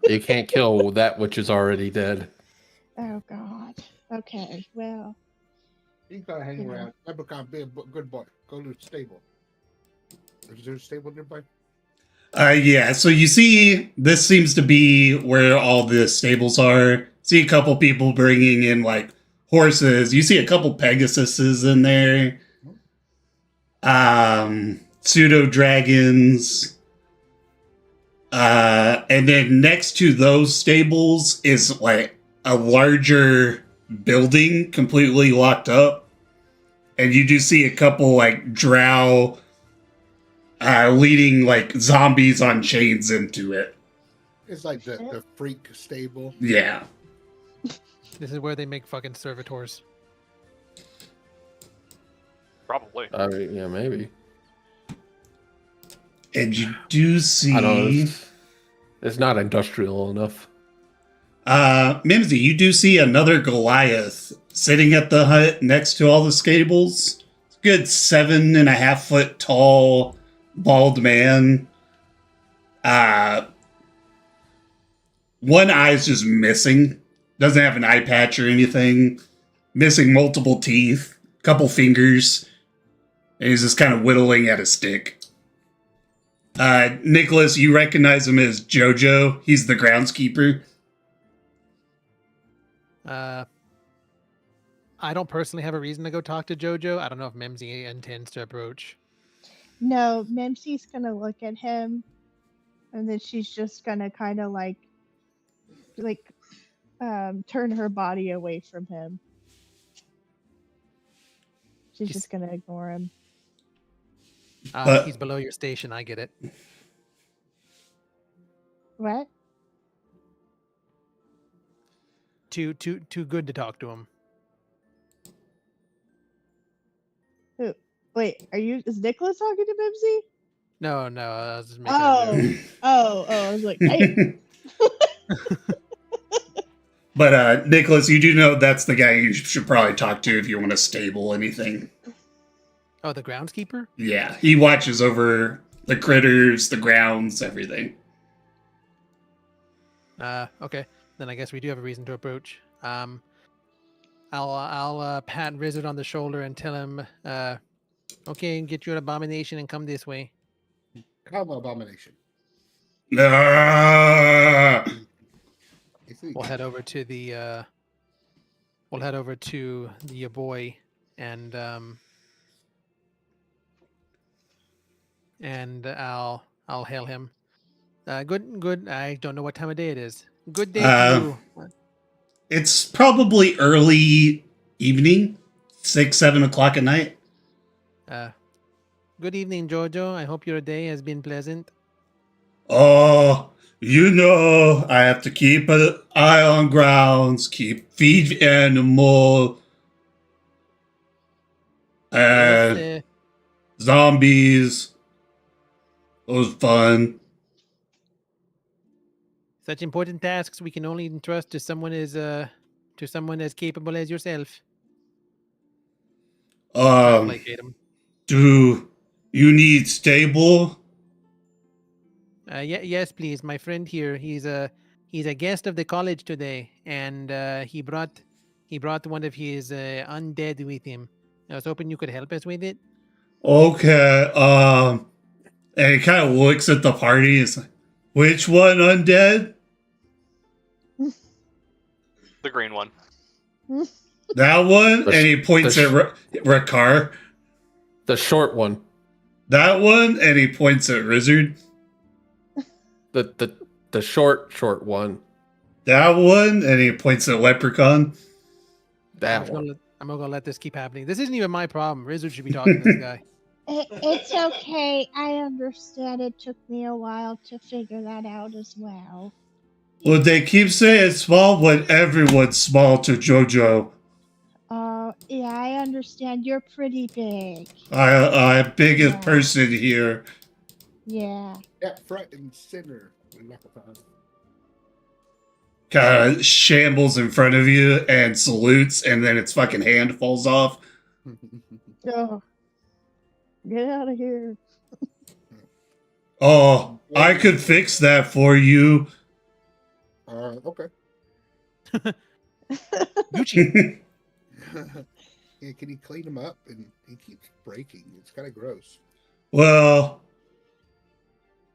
You can't kill that which is already dead. Oh god. Okay, well. You gotta hang Yeah. around. Leprechaun, be a good boy. Go to the stable. Is there a stable nearby? Yeah, so you see, this seems to be where all the stables are. See a couple people bringing in, like, horses. You see a couple Pegasuses in there. Pseudo-dragons. And then next to those stables is, like, a larger building completely locked up. And you do see a couple, like, drow leading, like, zombies on chains into it. It's like the freak stable. Yeah. This is where they make fucking servitors. Probably. Yeah, maybe. And you do see... I don't know. It's not industrial enough. Mimsy, you do see another Goliath sitting at the hut next to all the stables. It's a good 7.5 foot tall, bald man. One eye's just missing. Doesn't have an eye patch or anything. Missing multiple teeth, couple fingers. And he's just kind of whittling at a stick. Nicholas, you recognize him as Jojo. He's the groundskeeper. I don't personally have a reason to go talk to Jojo. I don't know if Mimsy intends to approach. No, Mimsy's gonna look at him, and then she's just gonna kind of like turn her body away from him. She's just gonna ignore him. He's below your station. I get it. What? Too good to talk to him. Who? Wait, is Nicholas talking to Mimsy? No, I was just making a joke. Oh, I was like, hey. But Nicholas, you do know that's the guy you should probably talk to if you want to stable anything. Oh, the groundskeeper? Yeah, he watches over the critters, the grounds, everything. Okay. Then I guess we do have a reason to approach. I'll pat Rizzard on the shoulder and tell him, okay, get your abomination and come this way. Come, abomination. Ah! We'll head over to the your boy and I'll hail him. Good. I don't know what time of day it is. Good day to you. It's probably early evening, 6, 7 o'clock at night. Good evening, Jojo. I hope your day has been pleasant. Oh, you know, I have to keep an eye on grounds, feed animal, and zombies. It was fun. Such important tasks we can only entrust to someone as capable as yourself. Placate him. Do you need stable? Yes, please. My friend here, he's a guest of the college today, and he brought one of his undead with him. I was hoping you could help us with it. Okay. And he kind of looks at the party. Is like, which one undead? The green one. That one? The And he points at Rakar. The short one. That one? And he points at Rizzard. The short one. That one? And he points at Leprechaun. That one. I'm gonna let this keep happening. This isn't even my problem. Rizzard should be talking to this guy. It's okay. I understand. It took me a while to figure that out as well. Well, they keep saying small when everyone's small to JoJo. Yeah, I understand. You're pretty big. I'm biggest person here. Yeah. Yeah, front and center. Kind of shambles in front of you and salutes, and then its fucking hand falls off. Oh, get out of here. Oh, I could fix that for you. Okay. Gucci. Yeah, can you clean him up? And he keeps breaking. It's kind of gross. Well,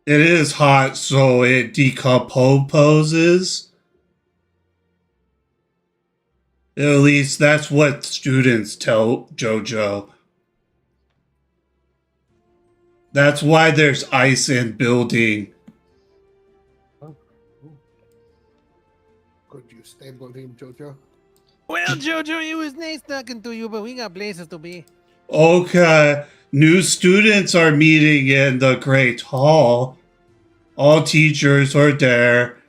it is hot, so it decomposes. At least that's what students tell JoJo. That's why there's ice in building. Could you stable him, Jojo? Well, Jojo, it was nice talking to you, but we got places to be. Okay, new students are meeting in the Great Hall. All teachers are there.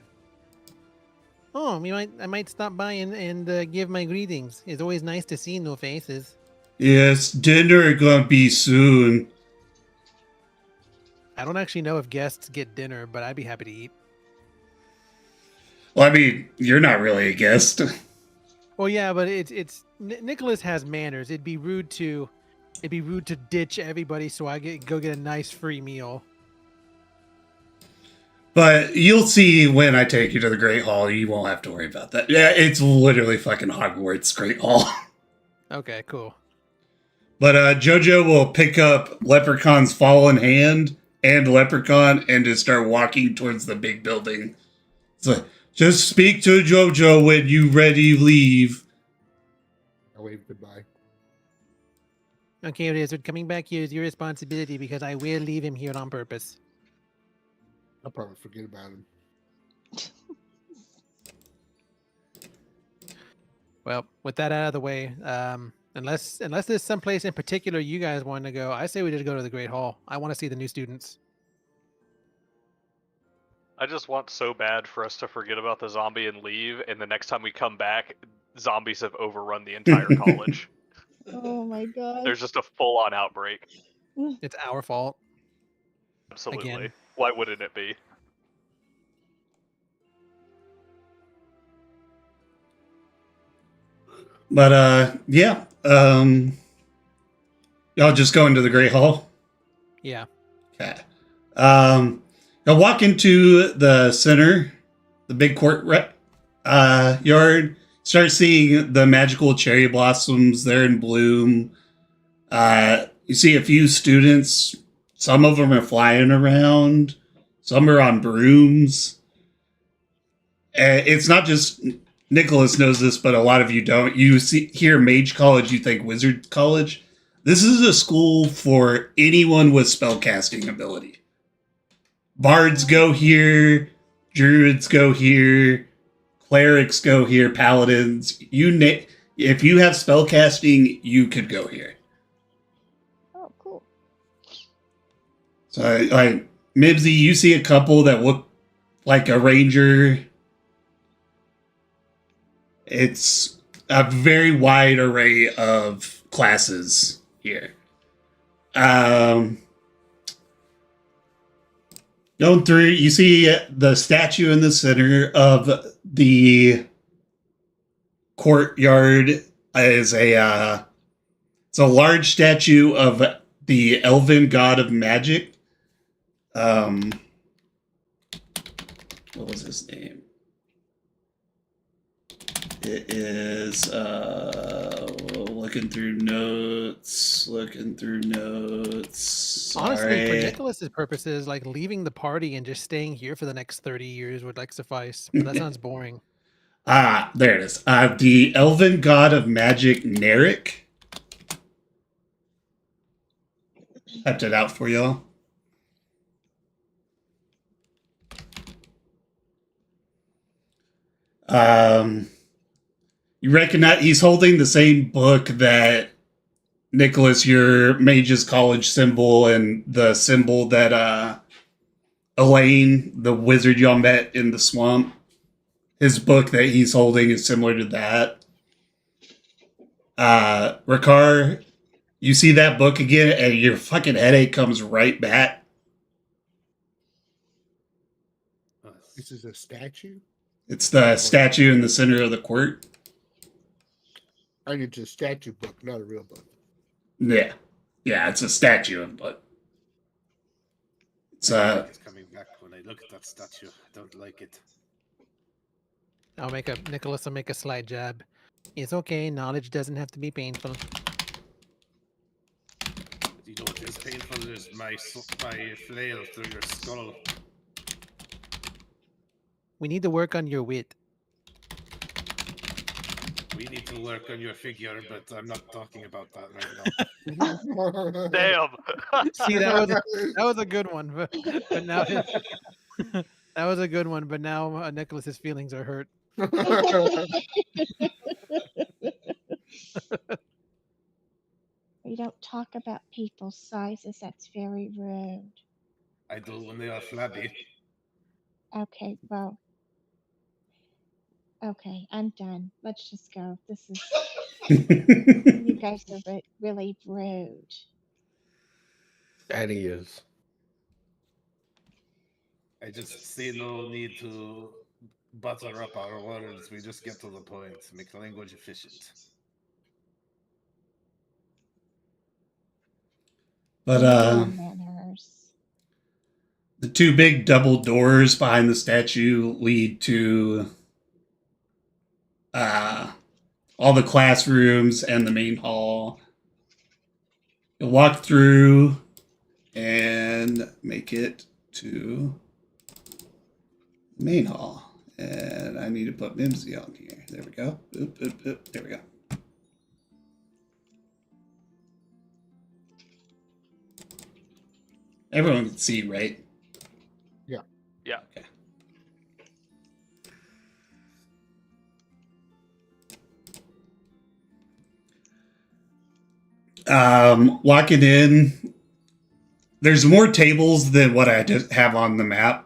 Oh, I might stop by and give my greetings. It's always nice to see new faces. Yes, dinner gonna be soon. I don't actually know if guests get dinner, but I'd be happy to eat. Well, I mean, you're not really a guest. Well, yeah, but it's Nicholas has manners. It'd be rude to ditch everybody so I go get a nice free meal. But you'll see when I take you to the Great Hall, you won't have to worry about that. Yeah, it's literally fucking Hogwarts Great Hall. Okay, cool. But JoJo will pick up Leprechaun's fallen hand and Leprechaun and just start walking towards the big building. So just speak to JoJo when you ready leave. I wave goodbye. Okay, Rizzard, coming back here is your responsibility because I will leave him here on purpose. I'll probably forget about him. Well, with that out of the way, unless there's someplace in particular you guys want to go, I say we just go to the Great Hall. I want to see the new students. I just want so bad for us to forget about the zombie and leave, and the next time we come back, zombies have overrun the entire college. Oh my god. There's just a full-on outbreak. It's our fault. Absolutely. Again. Why wouldn't it be? But yeah. Y'all just go into the Great Hall? Yeah. Okay. You'll walk into the center, the big court yard. Start seeing the magical cherry blossoms. They're in bloom. You see a few students. Some of them are flying around. Some are on brooms. It's not just Nicholas knows this, but a lot of you don't. You hear Mage College, you think Wizard College. This is a school for anyone with spellcasting ability. Bards go here. Druids go here. Clerics go here. Paladins. If you have spellcasting, you could go here. Oh, cool. So, Mibsy, you see a couple that look like a ranger. It's a very wide array of classes here. Going through, you see the statue in the center of the courtyard is a It's a large statue of the elven god of magic. What was his name? It is looking through notes. Honestly, for Sorry. Nicholas's purposes, like leaving the party and just staying here for the next 30 years would like suffice. But that sounds boring. There it is. The elven god of magic, Narek. Typed it out for y'all. You recognize he's holding the same book that Nicholas, your mage's college symbol, and the symbol that Elaine, the wizard y'all met in the swamp. His book that he's holding is similar to that. Ricard, you see that book again, and your fucking headache comes right back. This is a statue? It's the statue in the center of the court. I think it's a statue book, not a real book. Yeah. Yeah, it's a statue of book. It's It's coming back when I look at that statue. I don't like it. Nicholas will make a slight jab. It's okay. Knowledge doesn't have to be painful. You know what is painful is my flail through your skull. We need to work on your wit. We need to work on your figure, but I'm not talking about that right now. Damn. See, that was a good one, but now that was a good one. But now Nicholas's feelings are hurt. We don't talk about people's sizes. That's very rude. I do when they are flabby. Okay, well. Okay, I'm done. Let's just go. This is. You guys are really rude. And he is. I just see no need to butter up our words. We just get to the point. Make the language efficient. But Manners. the two big double doors behind the statue lead to all the classrooms and the main hall. You'll walk through and make it to the main hall. And I need to put Mimsy on here. There we go. Oop, oop, oop. There we go. Everyone can see, right? Yeah. Yeah. Okay. Walking in, there's more tables than what I just have on the map.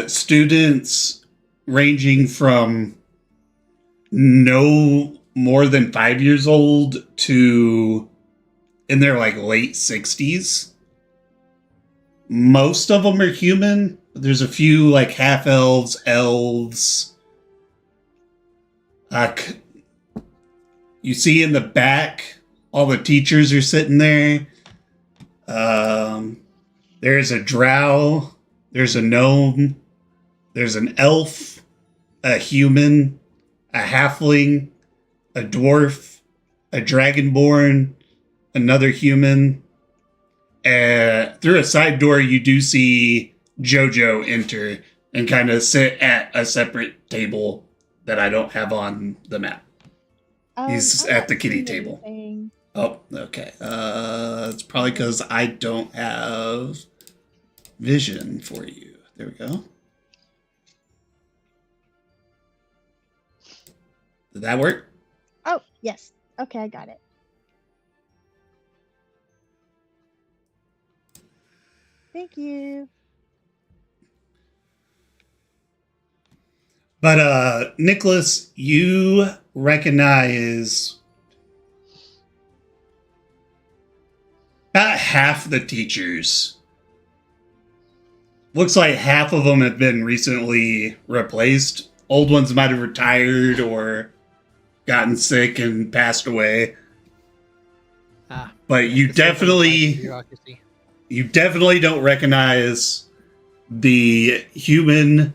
Students ranging from no more than 5 years old to in their like late 60s. Most of them are human. There's a few like half elves, elves. You see in the back, all the teachers are sitting there. There's a drow. There's a gnome. There's an elf, a human, a halfling, a dwarf, a dragonborn, another human. Through a side door, you do see Jojo enter and kind of sit at a separate table that I don't have on the map. He's I'm at not the kitty seeing table. anything. Oh, okay. It's probably because I don't have vision for you. There we go. Did that work? Oh, yes. Okay, I got it. Thank you. But Nicholas, you recognize about half the teachers. Looks like half of them have been recently replaced. Old ones might have retired or gotten sick and passed away. Ah, But yes, the silver lining bureaucracy. you definitely don't recognize the human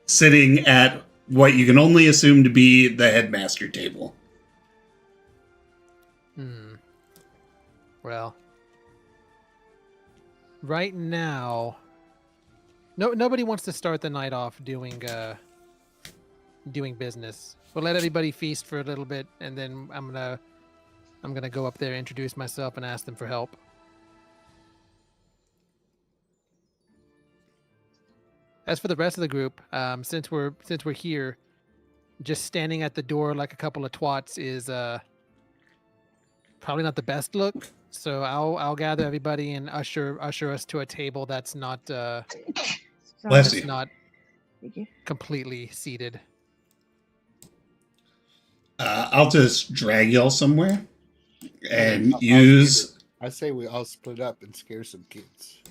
sitting at what you can only assume to be the headmaster table. Well, right now, nobody wants to start the night off doing business. We'll let everybody feast for a little bit, and then I'm gonna go up there, introduce myself, and ask them for help. As for the rest of the group, since we're here, just standing at the door like a couple of twats is probably not the best look. So I'll gather everybody and usher us to a table that's not Bless that's you. not Thank you. completely seated. I'll just drag y'all somewhere and I'll use. I say we all split up and scare some kids.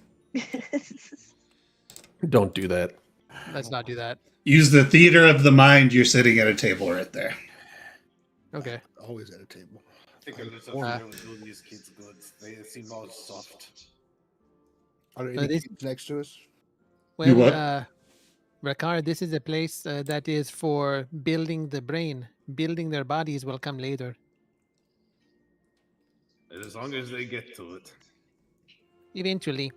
Don't do that. Let's not do that. Use the theater of the mind. You're sitting at a table right there. Okay. Always at a table. I think a little fear would do these kids good. They seem all soft. Are there any this- kids next to us? You what? Well, Rakar, this is a place that is for building the brain. Building their bodies will come later. As long as they get to it. Eventually.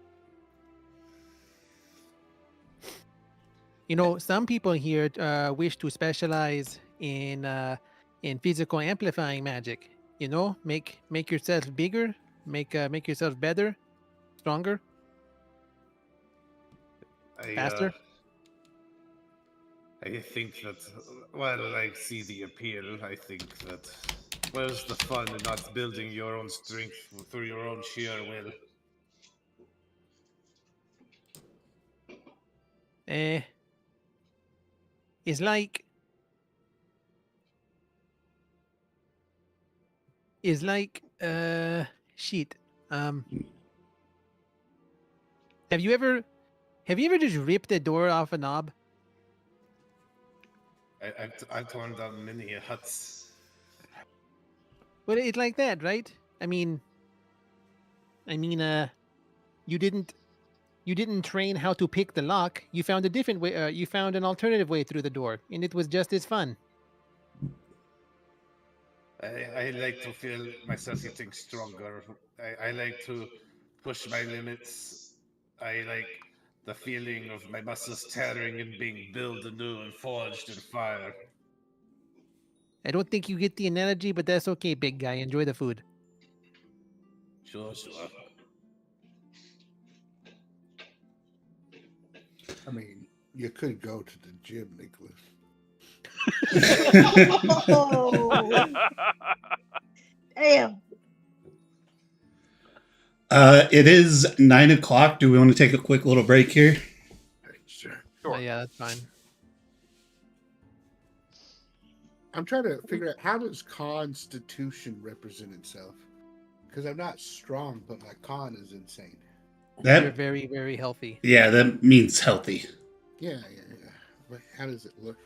You know, some people here wish to specialize in physical amplifying magic. You know, make yourself bigger, make yourself better, stronger, faster. I think that, while I see the appeal, I think that where's the fun in not building your own strength through your own sheer will? It's like shit. Have you ever just ripped a door off a knob? I've torn down many huts. Well, it's like that, right? I mean, you didn't train how to pick the lock. You found a different way. You found an alternative way through the door, and it was just as fun. I like to feel myself getting stronger. I like to push my limits. I like the feeling of my muscles tearing and being built anew and forged in fire. I don't think you get the analogy, but that's okay, big guy. Enjoy the food. Sure. I mean, you could go to the gym, Nicholas. Oh, damn. It is 9 o'clock. Do we want to take a quick little break here? Sure. Oh, yeah, that's fine. I'm trying to figure out, how does constitution represent itself? Because I'm not strong, but my con is insane. You're That very, very healthy. yeah, that means healthy. Yeah. But how does it look?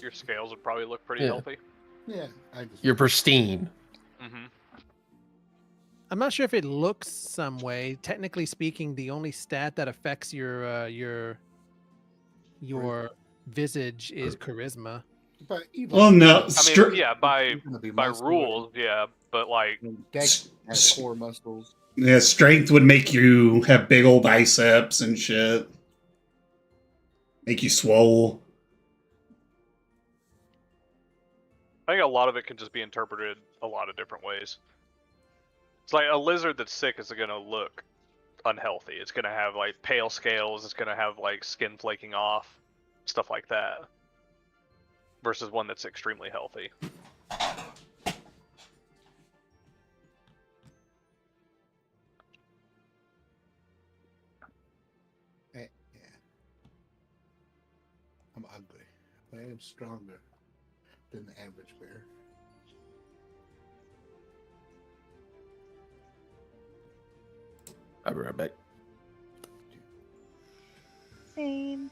Your scales would probably look pretty Yeah. healthy. Yeah, I just. You're pristine. Mm-hmm. I'm not sure if it looks some way. Technically speaking, the only stat that affects your visage is charisma. But even Well, no. I mean, yeah, by You're gonna be by muscular. rules, yeah, but like, Dex has core muscles. Yeah, strength would make you have big old biceps and shit. Make you swole. I think a lot of it can just be interpreted a lot of different ways. It's like a lizard that's sick is going to look unhealthy. It's going to have like pale scales. It's going to have like skin flaking off, stuff like that. Versus one that's extremely healthy. Yeah. I'm ugly, but I am stronger than the average bear. I'll be right back. Same.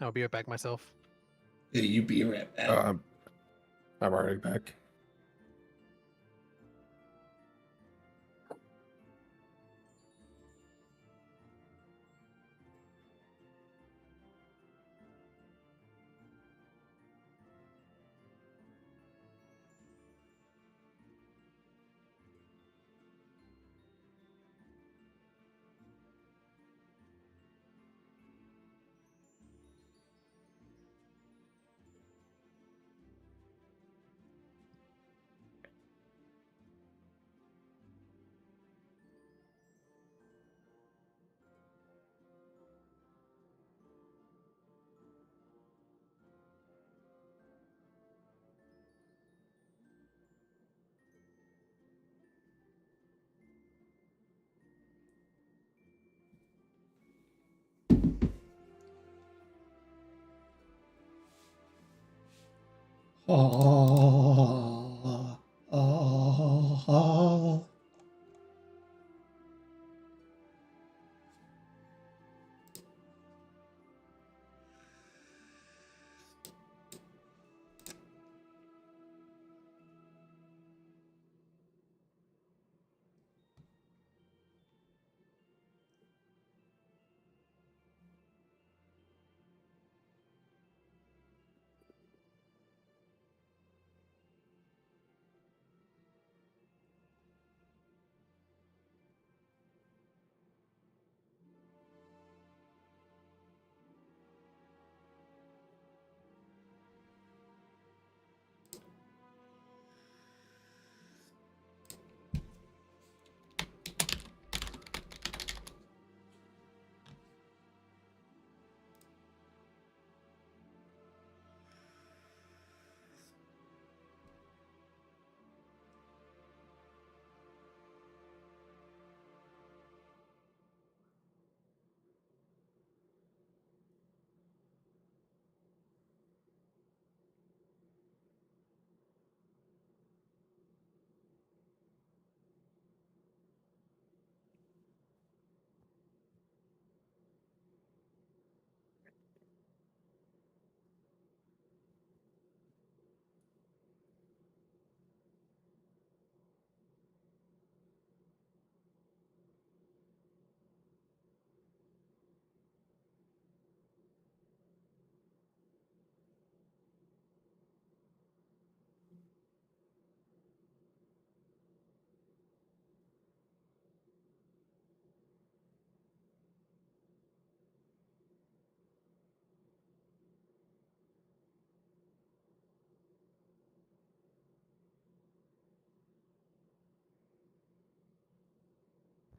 I'll be right back myself. Yeah, you be right back. I'm already back. Ah, ah, ah.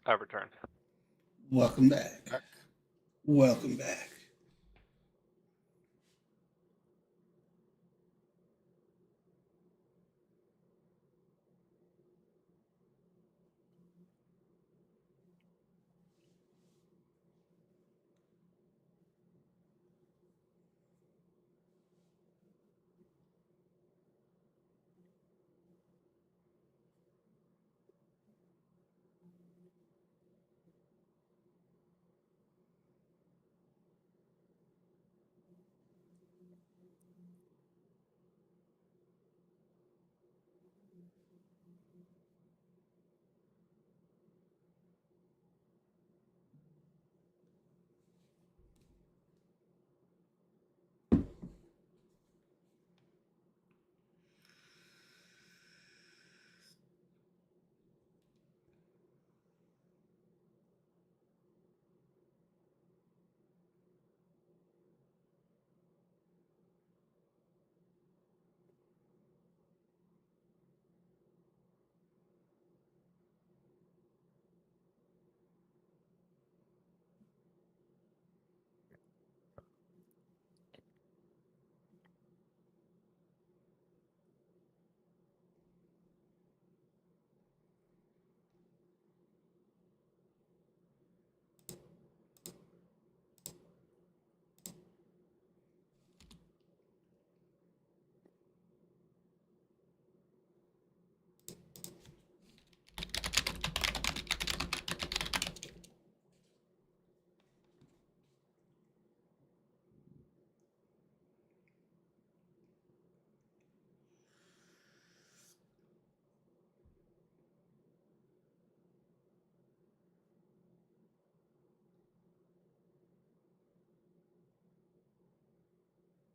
I return. Welcome back. Welcome back.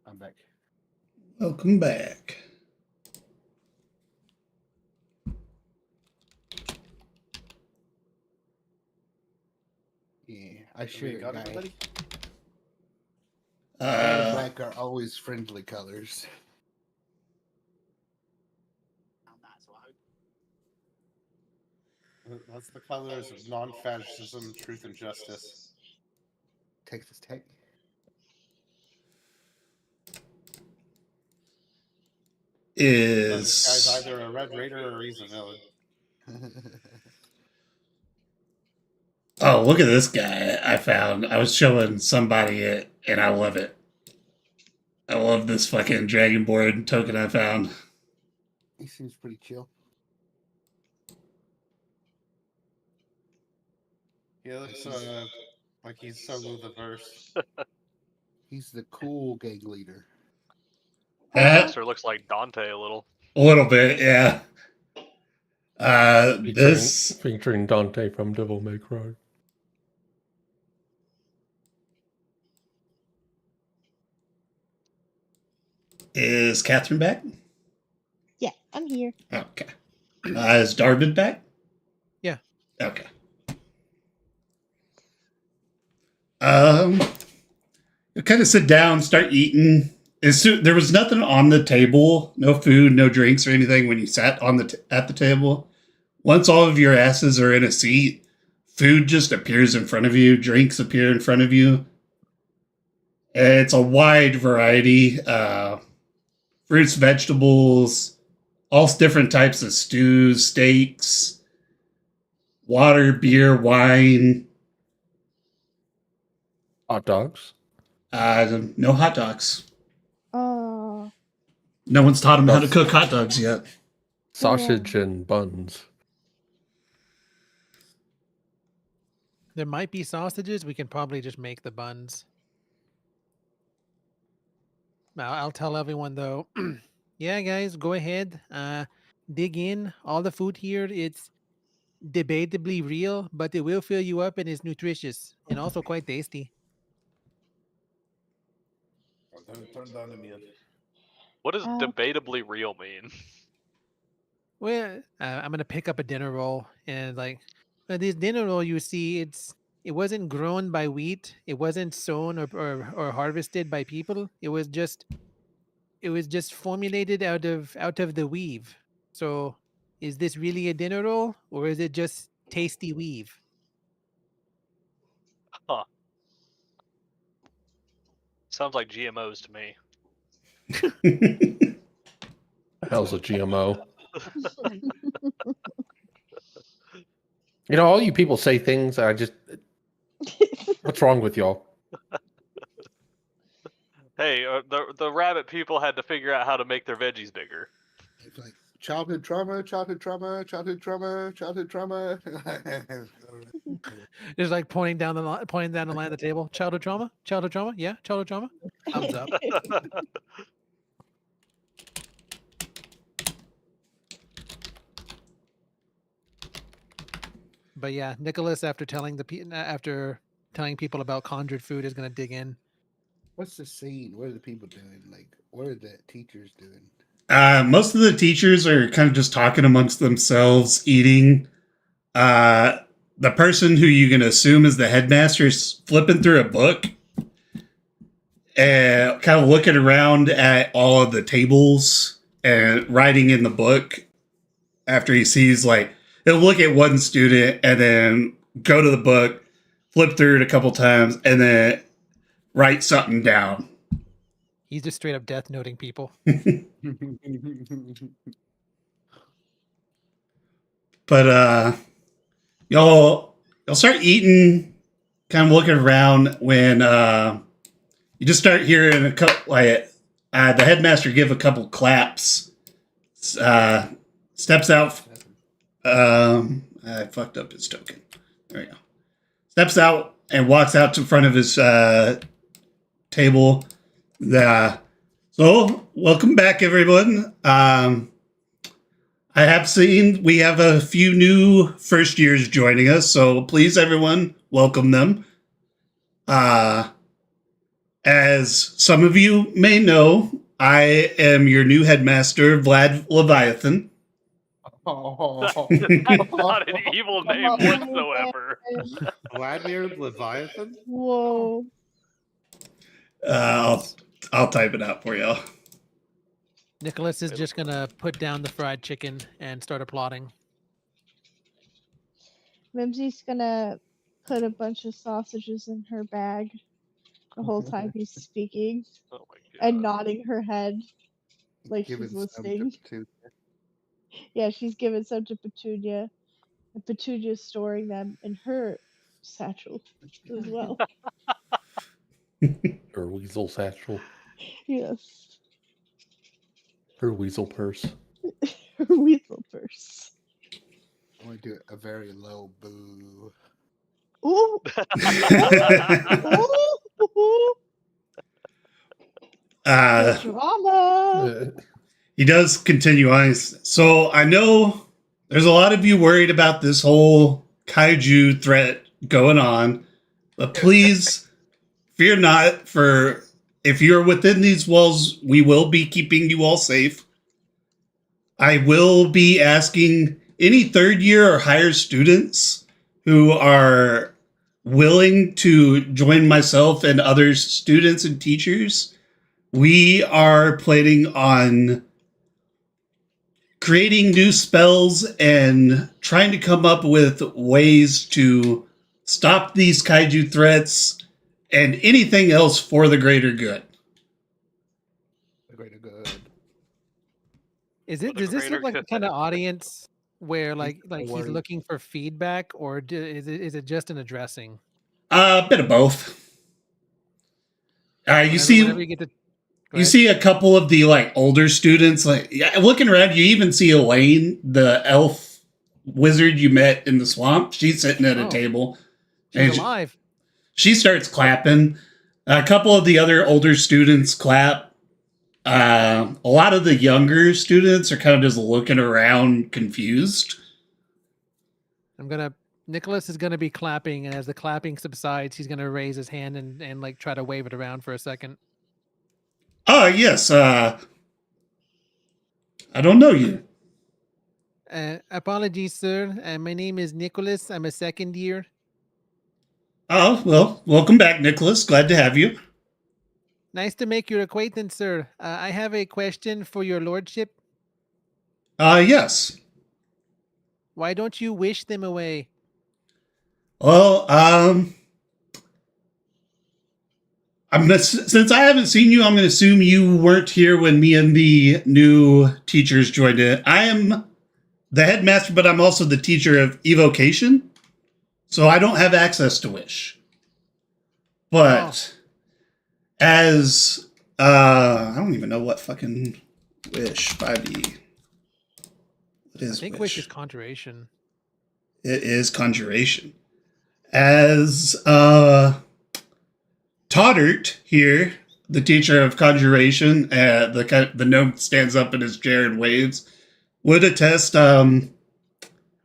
I'm back. Welcome back. Yeah, I Have we sure got got anybody? Red and Uh, black are always friendly colors. That's the colors of non-fascism, truth, and justice. Texas Tech. This guy's is either a Red Raider or he's a villain. oh, look at this guy I found. I was showing somebody it, and I love it. I love this fucking Dragonborn token I found. He seems pretty chill. He looks like he's solo the verse. He's the cool gang leader. Master looks like Dante a little. A little bit, yeah. This featuring Dante from Devil May Cry. is Catherine back? Yeah, I'm here. Okay. Is Darvin back? Yeah. Okay. You kind of sit down, start eating. There was nothing on the table, no food, no drinks or anything when you sat on at the table. Once all of your asses are in a seat, food just appears in front of you, drinks appear in front of you. It's a wide variety. Fruits, vegetables, all different types of stews, steaks, water, beer, wine. Hot dogs. No hot dogs. Oh. No one's taught him how to cook hot dogs yet. Sausage and buns. There might be sausages. We can probably just make the buns. I'll tell everyone though. Yeah, guys, go ahead. Dig in. All the food here, it's debatably real, but it will fill you up and is nutritious and also quite tasty. Turn down the meal. What does Oh. debatably real mean? Well, I'm gonna pick up a dinner roll and this dinner roll you see, it wasn't grown by wheat, it wasn't sown or harvested by people. It was just formulated out of the weave. So, is this really a dinner roll or is it just tasty weave? Huh. Sounds like GMOs to me. Hell's a GMO. You know, all you people say things. What's wrong with y'all? Hey, the rabbit people had to figure out how to make their veggies bigger. It's like childhood trauma, childhood trauma, childhood trauma, childhood trauma. Just like pointing down the line of the table. Childhood trauma? Childhood trauma? Yeah, childhood trauma. Thumbs up. But yeah, Nicholas, after telling people about conjured food, is going to dig in. What's the scene? What are the people doing? Like, what are the teachers doing? Most of the teachers are kind of just talking amongst themselves, eating. The person who you can assume is the headmaster is flipping through a book and kind of looking around at all of the tables and writing in the book. After he sees, like, he'll look at one student and then go to the book, flip through it a couple times, and then write something down. He's just straight up death noting people. But y'all start eating, kind of looking around when you just start hearing a couple, the headmaster give a couple claps. Steps out. I fucked up his token. There we go. Steps out and walks out to front of his table. So, welcome back, everyone. I have seen we have a few new first years joining us, so please, everyone, welcome them. And As some of you may know, I am your new headmaster, Vlad Leviathan. That's not an evil name whatsoever. Vladimir Leviathan? Whoa. I'll type it out for y'all. Nicholas is just gonna put down the fried chicken and start applauding. Mimsy's gonna put a bunch of sausages in her bag the whole time he's speaking Oh my god. and nodding her head like Giving she's some listening. to Yeah, she's giving some to Petunia, and Petunia's storing them in her satchel as well. Her weasel satchel. Yes, Her weasel purse. her weasel purse. I'm gonna do a very low boo. Ooh, ooh, Uh, drama. he does continue on. So I know there's a lot of you worried about this whole kaiju threat going on, but please fear not, for if you're within these walls, we will be keeping you all safe. I will be asking any third year or higher students who are willing to join myself and other students and teachers. We are planning on creating new spells and trying to come up with ways to stop these kaiju threats and anything else for the greater good. The greater good. Is For it? the Does this greater look like the good. kind of audience where he's worried. looking for feedback, or is it just an addressing? A bit of both. Whenever you get to, go You ahead. see a couple of the older students, looking around. You even see Elaine, the elf wizard you met in the swamp. She's sitting at a Oh. table. She's and alive. She starts clapping. A couple of the other older students clap. A lot of the younger students are kind of just looking around, confused. Nicholas is gonna be clapping, and as the clapping subsides, he's gonna raise his hand and try to wave it around for a second. Oh yes. I don't know you. Apologies, sir. My name is Nicholas. I'm a second year. Oh well, welcome back, Nicholas. Glad to have you. Nice to make your acquaintance, sir. I have a question for your lordship. Yes. Why don't you wish them away? Well, since I haven't seen you, I'm gonna assume you weren't here when me and the new teachers joined in. I am the headmaster, but I'm also the teacher of evocation, so I don't have access to wish. But as I don't even know what fucking wish 5e. What is I think wish is conjuration. It is conjuration. As Toddert here, the teacher of conjuration, the gnome stands up in his chair and waves, would attest,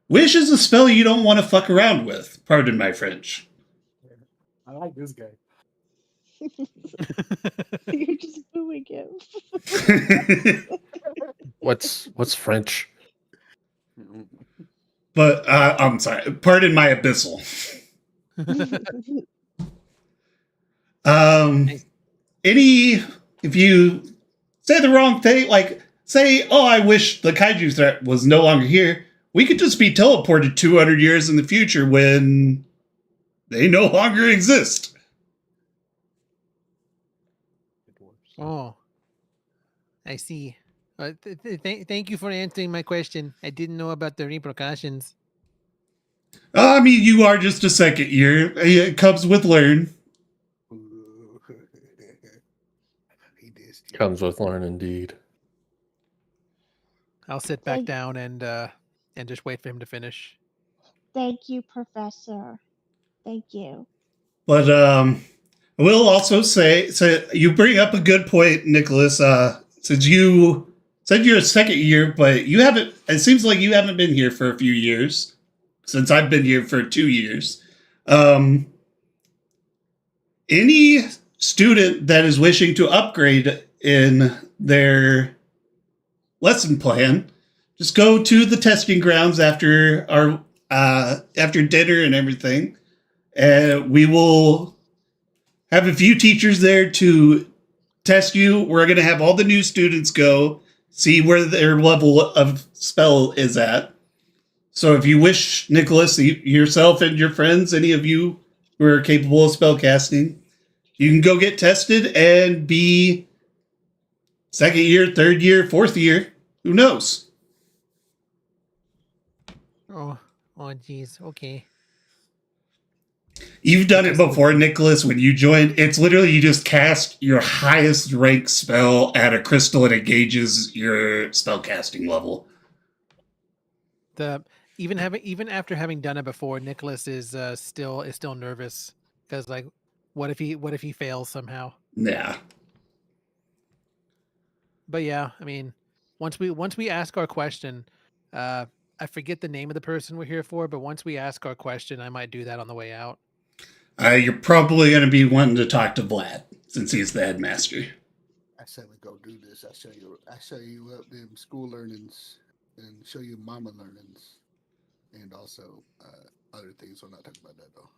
wish is a spell you don't want to fuck around with. Pardon my French. I like this guy. You're just booing him. What's French? But I'm sorry. Pardon my abyssal. If you say the wrong thing, say, "Oh, I wish the kaiju threat was no longer here," we could just be teleported 200 years in the future when they no longer exist. Oh, I see. Thank you for answering my question. I didn't know about the repercussions. I mean, you are just a second year. It comes with learn. He did. Comes with learn, indeed. I'll sit back down and just wait for him to finish. Thank you, Professor. Thank you. But I will also say you bring up a good point, Nicholas. Since you said you're a second year, but you haven't. It seems like you haven't been here for a few years. Since I've been here for 2 years. Any student that is wishing to upgrade in their lesson plan, just go to the testing grounds after our after dinner and everything, and we will have a few teachers there to test you. We're going to have all the new students go see where their level of spell is at. So if you wish, Nicholas, yourself and your friends, any of you who are capable of spell casting, you can go get tested and be second year, third year, fourth year. Who knows? Oh, geez. Okay. You've done it before, Nicholas, when you joined. It's literally you just cast your highest rank spell at a crystal and it gauges your spell casting level. Even after having done it before, Nicholas is still nervous because like, what if he fails somehow? Yeah. But yeah, I mean, once we ask our question, I forget the name of the person we're here for, but once we ask our question, I might do that on the way out. You're probably going to be wanting to talk to Vlad since he's the headmaster. I said we go do this. I show you them school learnings and show you mama learnings, and also other things. We're not talking about that though.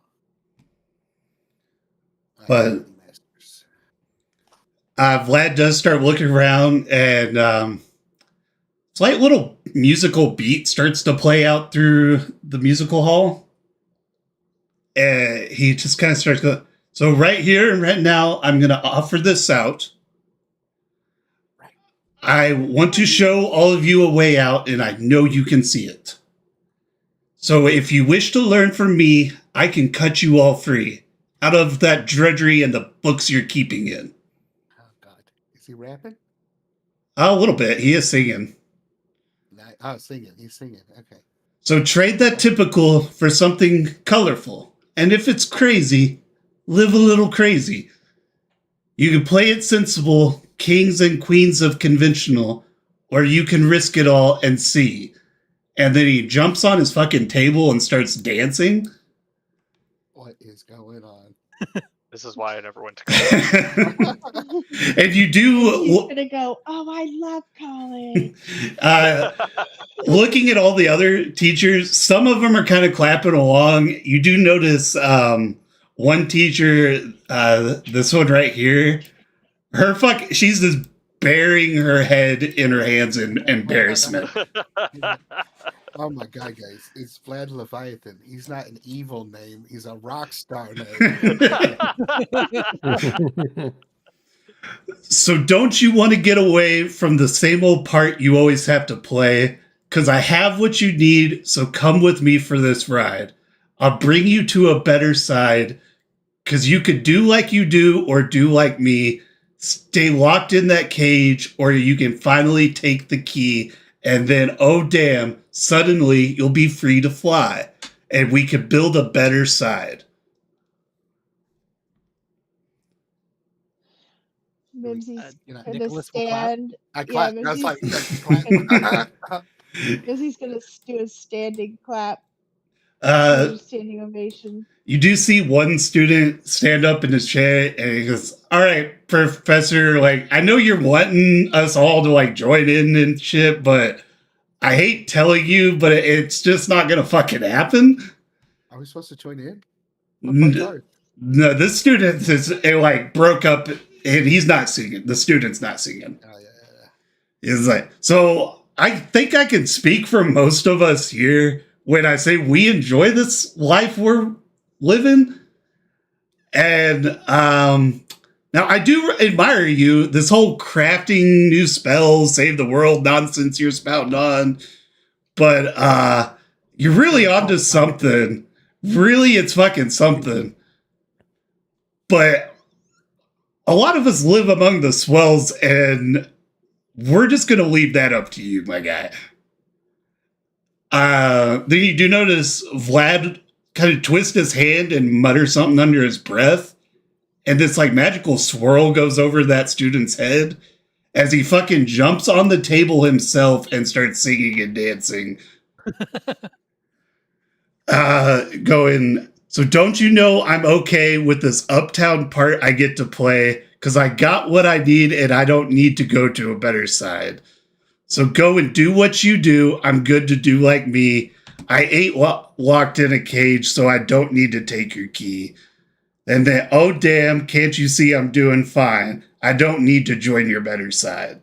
But Vlad does start looking around, and slight little musical beat starts to play out through the musical hall. And he just kind of starts going, so right here and right now, I'm going to offer this out. I want to show all of you a way out, and I know you can see it. So if you wish to learn from me, I can cut you all free out of that drudgery and the books you're keeping in. Oh, God. Is he rapping? A little bit. He is singing. Oh, singing. He's singing. Okay. So trade that typical for something colorful. And if it's crazy, live a little crazy. You can play it sensible, kings and queens of conventional, or you can risk it all and see. And then he jumps on his fucking table and starts dancing. What is going on? This is why I never went to college. And you do. He's gonna go, oh, I love college. Looking at all the other teachers, some of them are kind of clapping along. You do notice one teacher, this one right here, she's just burying her head in her hands in embarrassment. Oh my God, guys. It's Vlad Leviathan. He's not an evil name. He's a rock star name. So don't you want to get away from the same old part you always have to play? Because I have what you need, so come with me for this ride. I'll bring you to a better side, because you could do like you do or do like me, stay locked in that cage, or you can finally take the key, and then, oh damn, suddenly you'll be free to fly, and we could build a better side. Mimsy's gonna Nicholas will clap. stand. I clap. Yeah, I was like, Mimsy's gonna do a standing clap. Standing ovation. You do see one student stand up in his chair and he goes, all right, professor, like, I know you're wanting us all to like join in and shit, but I hate telling you, but it's just not gonna fucking happen. Are we supposed to join in? No, this student it broke up and he's not singing. The student's not singing. Oh, yeah. It's like, so I think I can speak for most of us here when I say we enjoy this life we're living. And now I do admire you, this whole crafting new spells, save the world nonsense you're spouting on. But you're really onto something. Really, it's fucking something. But a lot of us live among the swells, and we're just going to leave that up to you, my guy. Then you do notice Vlad kind of twist his hand and mutter something under his breath. And this like magical swirl goes over that student's head as he fucking jumps on the table himself and starts singing and dancing. So So don't you know I'm okay with this uptown part I get to play because I got what I need and I don't need to go to a better side. So go and do what you do. I'm good to do like me. I ain't locked in a cage, so I don't need to take your key. And then, oh damn, can't you see I'm doing fine? I don't need to join your better side.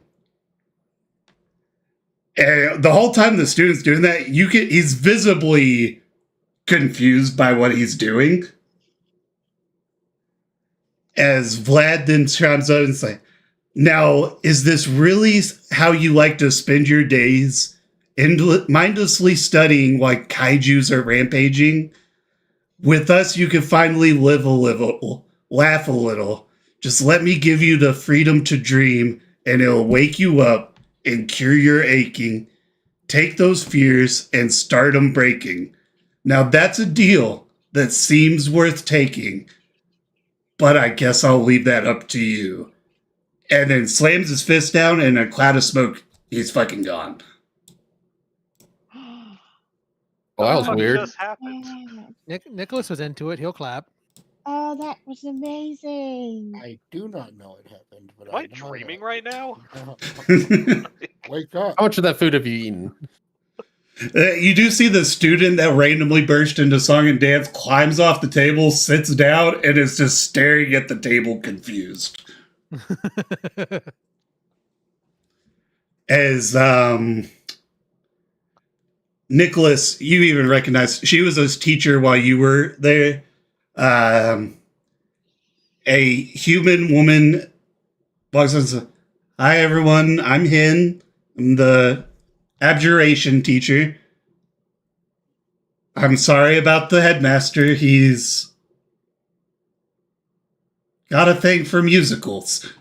And the whole time the student's doing that, he's visibly confused by what he's doing. As Vlad then chimes out and say, now, is this really how you like to spend your days? Mindlessly studying while kaijus are rampaging? With us, you can finally live a little, laugh a little. Just let me give you the freedom to dream, and it'll wake you up and cure your aching. Take those fears and start them breaking. Now, that's a deal that seems worth taking, but I guess I'll leave that up to you. And then slams his fist down, and in a cloud of smoke, he's fucking gone. Well, that was What weird. just happened? Nicholas was into it. He'll clap. Oh, that was amazing. I do not know it happened, but Am I I know dreaming that. right now? Wake up. How much of that food have you eaten? You do see the student that randomly burst into song and dance, climbs off the table, sits down, and is just staring at the table confused. As Nicholas, you even recognize she was his teacher while you were there. A human woman walks in and says, "Hi everyone, I'm Hin. I'm the abjuration teacher. I'm sorry about the headmaster. He's got a thing for musicals."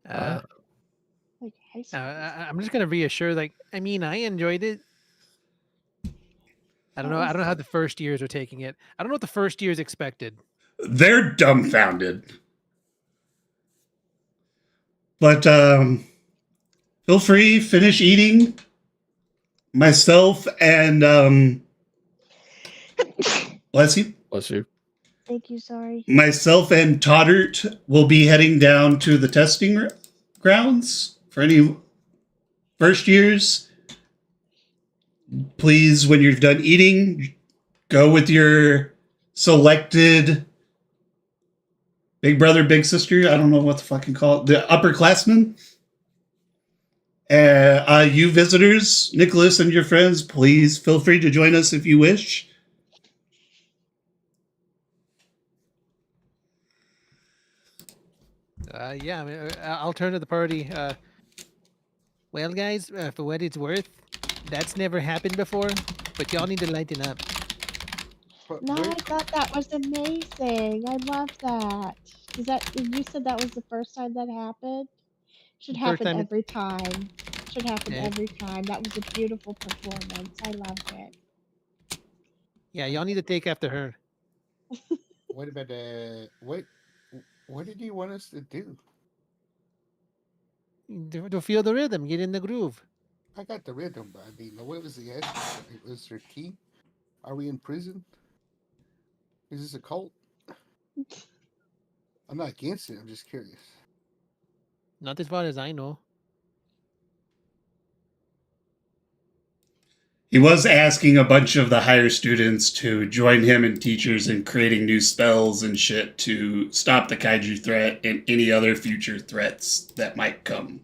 Like high school. I'm just gonna reassure. Like, I mean, I enjoyed it. I don't know. I don't know how the first years are taking it. I don't know what the first years expected. They're dumbfounded. But feel free, finish eating. Myself and bless you. Bless you. Thank you, sorry. Myself and Toddert will be heading down to the testing grounds for any first years. Please, when you're done eating, go with your selected big brother, big sister. I don't know what to fucking call it. The upperclassmen. You visitors, Nicholas and your friends, please feel free to join us if you wish. Yeah, I mean, I'll turn to the party. Well, guys, for what it's worth, that's never happened before, but y'all need to lighten up. But No, I wait, thought that was amazing. I love that. Is that you said that was the first time that happened? Should First happen time it- every time. Should happen Yeah. every time. That was a beautiful performance. I loved it. Yeah, y'all need to take after her. what about what did you want us to do? To feel the rhythm, get in the groove. I got the rhythm, but I mean, what was the essence? Was there key? Are we in prison? Is this a cult? I'm not against it. I'm just curious. Not as far as I know. He was asking a bunch of the higher students to join him and teachers in creating new spells and shit to stop the kaiju threat and any other future threats that might come.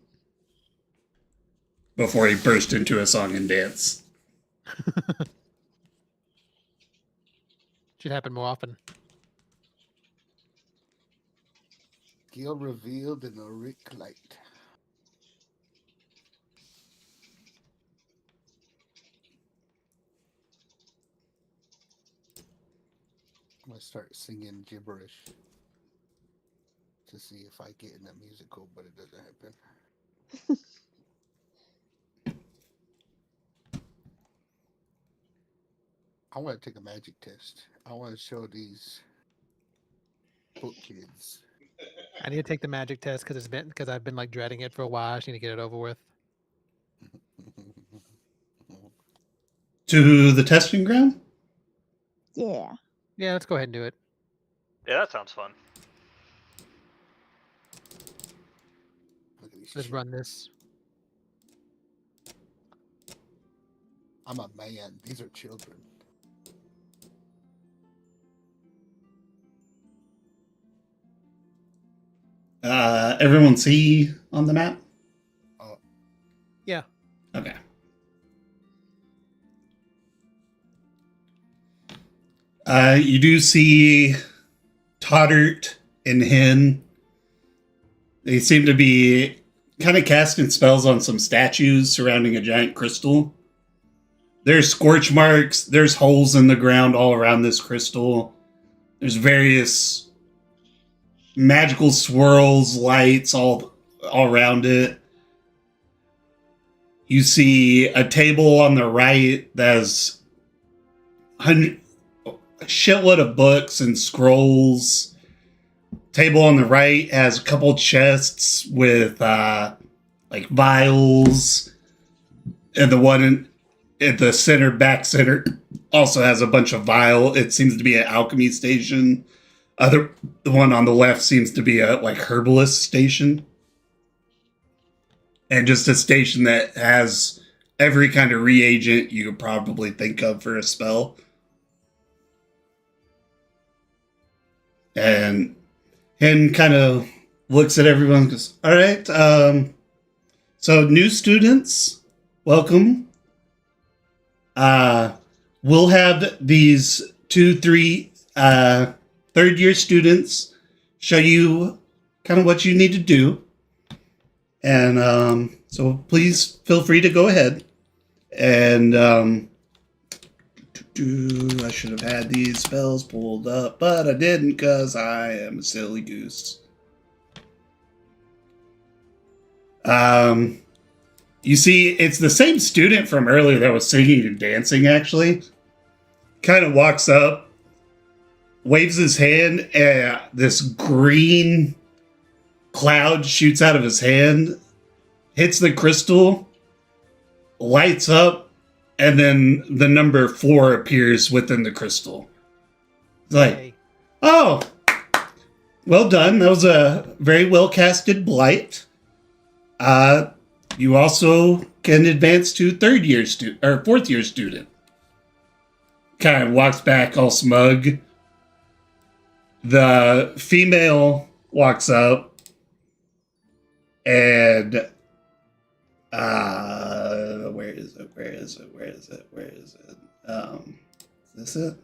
Before he burst into a song and dance. Should happen more often. Skill revealed in a Rick light. I'm gonna start singing gibberish to see if I get in a musical, but it doesn't happen. I want to take a magic test. I want to show these book kids. I need to take the magic test because I've been like dreading it for a while. I just need to get it over with. To the testing ground? Yeah. Yeah, let's go ahead and do it. Yeah, that sounds fun. Look at these Let's children. run this. I'm a man. These are children. Everyone see on the map? Yeah. Okay. You do see Toddart and Hen. They seem to be kind of casting spells on some statues surrounding a giant crystal. There's scorch marks. There's holes in the ground all around this crystal. There's various magical swirls, lights all around it. You see a table on the right that's a shitload of books and scrolls. Table on the right has a couple chests with like vials, and the one at the center, back center, also has a bunch of vial. It seems to be an alchemy station. The one on the left seems to be a like herbalist station, and just a station that has every kind of reagent you could probably think of for a spell. And Hen kind of looks at everyone and goes, all right, so new students, welcome. We'll have these 2-3 third-year students show you kind of what you need to do. And so please feel free to go ahead. And I should have had these spells pulled up, but I didn't because I am a silly goose. You see, it's the same student from earlier that was singing and dancing, actually. Kind of walks up, waves his hand, and this green cloud shoots out of his hand, hits the crystal, lights up, and then the number 4 appears within the crystal. It's like, Hey. oh, well done. That was a very well casted blight. You also can advance to 3rd-year student or 4th-year student. Kind of walks back all smug. The female walks up and where is it? Is this it?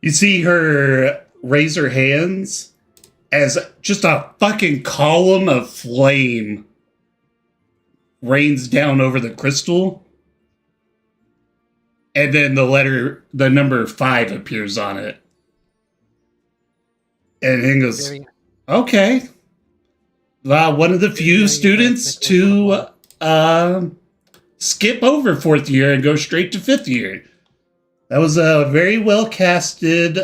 You see her raise her hands as just a fucking column of flame rains down over the crystal. And then the number 5 appears on it. And Hen goes, okay. One of the few students to skip over 4th year and go straight to 5th year. That was a very well casted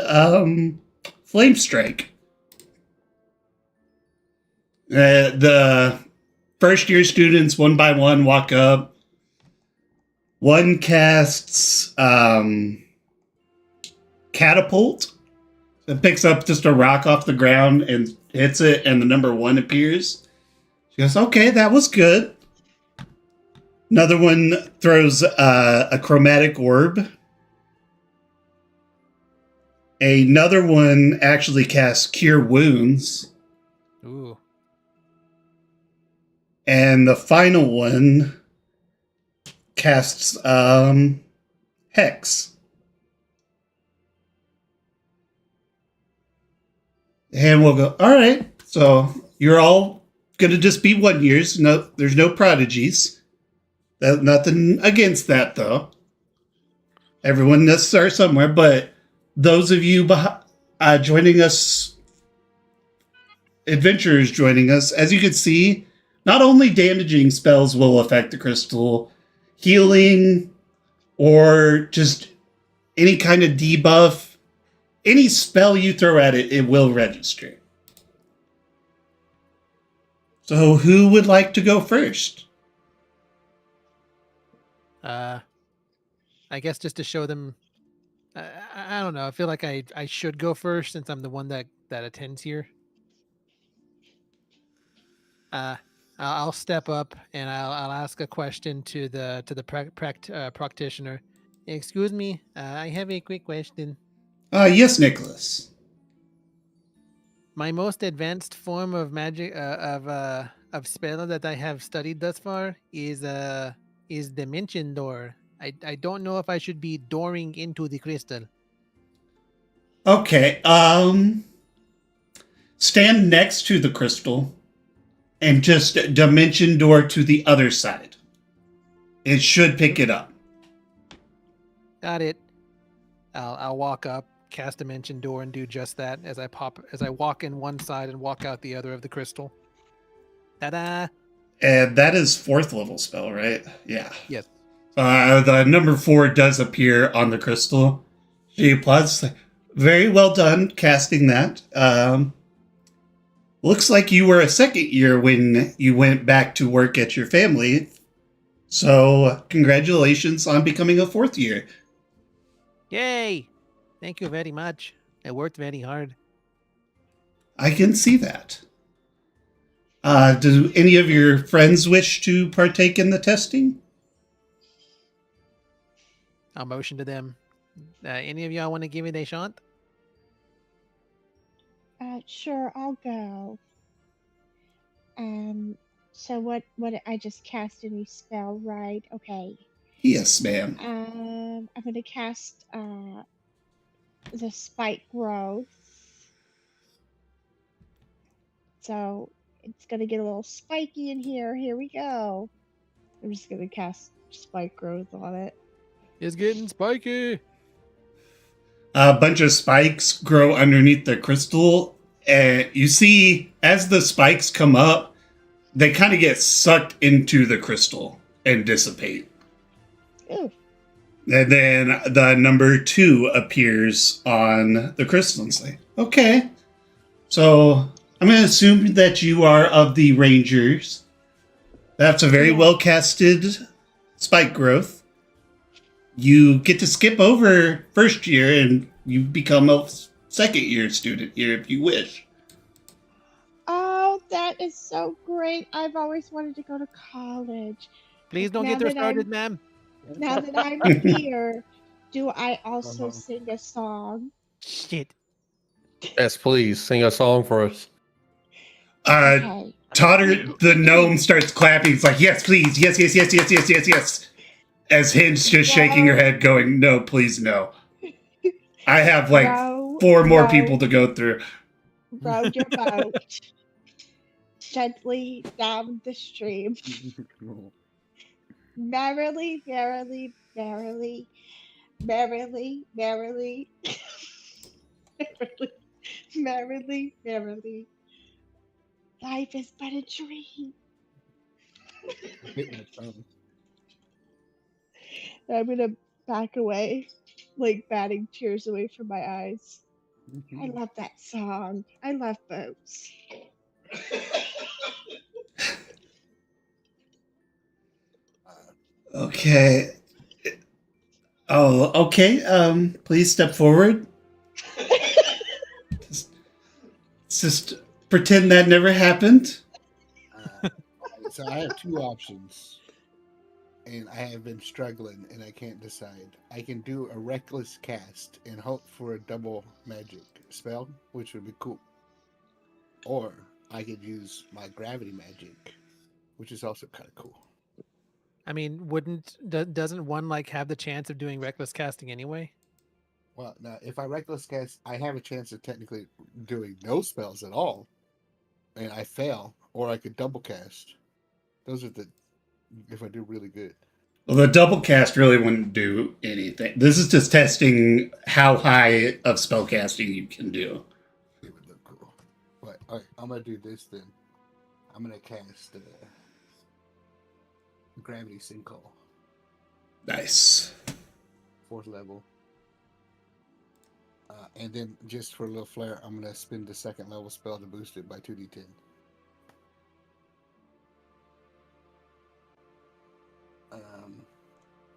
flame strike. The 1st-year students, one by one, walk up. One casts Catapult. It picks up just a rock off the ground and hits it, and the number 1 appears. She goes, okay, that was good. Another one throws a chromatic orb. Another one actually casts Cure Wounds. Ooh. And the final one casts Hex. And we'll go, all right, so you're all going to just be 1 years. No, there's no prodigies. Nothing against that, though. Everyone does start somewhere, but those of you joining us, adventurers joining us, as you can see, not only damaging spells will affect the crystal, healing, or just any kind of debuff, any spell you throw at it, it will register. So who would like to go first? I guess just to show them. I don't know. I feel like I should go first since I'm the one that attends here. I'll step up and I'll ask a question to the practitioner. Excuse me, I have a quick question. Yes, Nicholas. My most advanced form of magic of spell that I have studied thus far is Dimension Door. I don't know if I should be dooring into the crystal. Okay. Stand next to the crystal and just dimension door to the other side. It should pick it up. Got it. I'll walk up, cast Dimension Door, and do just that as I walk in one side and walk out the other of the crystal. Ta-da! And that is 4th level spell, right? Yeah. Yes. The number 4 does appear on the crystal. She applauds. Very well done casting that. Looks like you were a 2nd year when you went back to work at your family. So congratulations on becoming a 4th year. Yay! Thank you very much. I worked very hard. I can see that. Do any of your friends wish to partake in the testing? I'll motion to them. Any of y'all want to give it a shot? Sure, I'll go. So what I just cast a new spell, right? Okay. Yes, ma'am. I'm gonna cast the spike growth. So it's gonna get a little spiky in here. Here we go. I'm just gonna cast spike growth on it. It's getting spiky. A bunch of spikes grow underneath the crystal, and you see as the spikes come up, they kind of get sucked into the crystal and dissipate. Ooh. And then the number 2 appears on the crystal and say, okay. So I'm going to assume that you are of the Rangers. That's a very well casted spike growth. You get to skip over 1st year and you become a 2nd year student here if you wish. Oh, that is so great. I've always wanted to go to college. Please don't Now get her that started, ma'am. Now that I'm here, do I also sing a song? Shit. Yes, please sing a song for us. Okay. Totter, the gnome, starts clapping. It's like, yes, please. Yes, yes, yes, yes, yes, yes, yes. As Hinge just shaking her head, going, no, please, no. I have like 4 more people to go through. Row your boat gently down the stream. Merrily, merrily, merrily, merrily, merrily, merrily, merrily. Life is but a dream. I'm gonna back away, like batting tears away from my eyes. I love that song. I love boats. Okay. Oh, okay. Please step forward. Just pretend that never happened. So I have 2 options, and I have been struggling, and I can't decide. I can do a reckless cast and hope for a double magic spell, which would be cool. Or I could use my gravity magic, which is also kind of cool. I mean, doesn't one like have the chance of doing reckless casting anyway? Well, now if I reckless cast, I have a chance of technically doing no spells at all, and I fail, or I could double cast. Those are if I do really good. Well, the double cast really wouldn't do anything. This is just testing how high of spellcasting you can do. It would look cool. But all right, I'm gonna do this then. I'm gonna cast Gravity Sinkhole. Nice. 4th level. And then just for a little flair, I'm gonna spend the 2nd level spell to boost it by 2d10.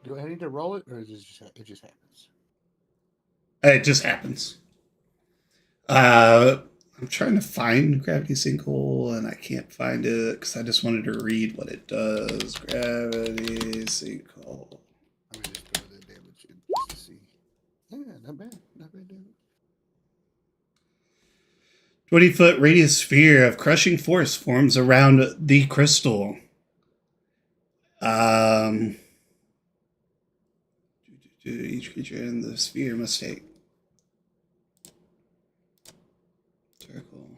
Do I need to roll it, or is it just happens? It just happens. I'm trying to find gravity sinkhole, and I can't find it because I just wanted to read what it does. Gravity sinkhole. I'm gonna just throw the damage in just to see. Yeah, not bad. Not bad damage. 20-foot radius sphere of crushing force forms around the crystal. Each creature in the sphere must take circle.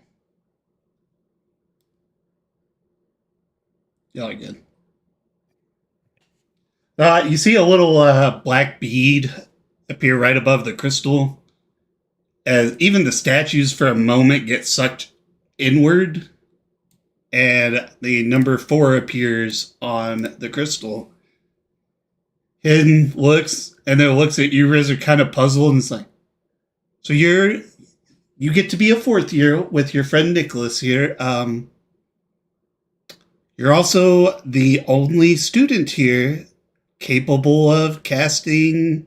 Y'all are good. You see a little black bead appear right above the crystal. As even the statues for a moment get sucked inward, and the number 4 appears on the crystal. Hidden looks, and then looks at you, Riz, are kind of puzzled, and it's like, so you get to be a 4th year with your friend Nicholas here. You're also the only student here capable of casting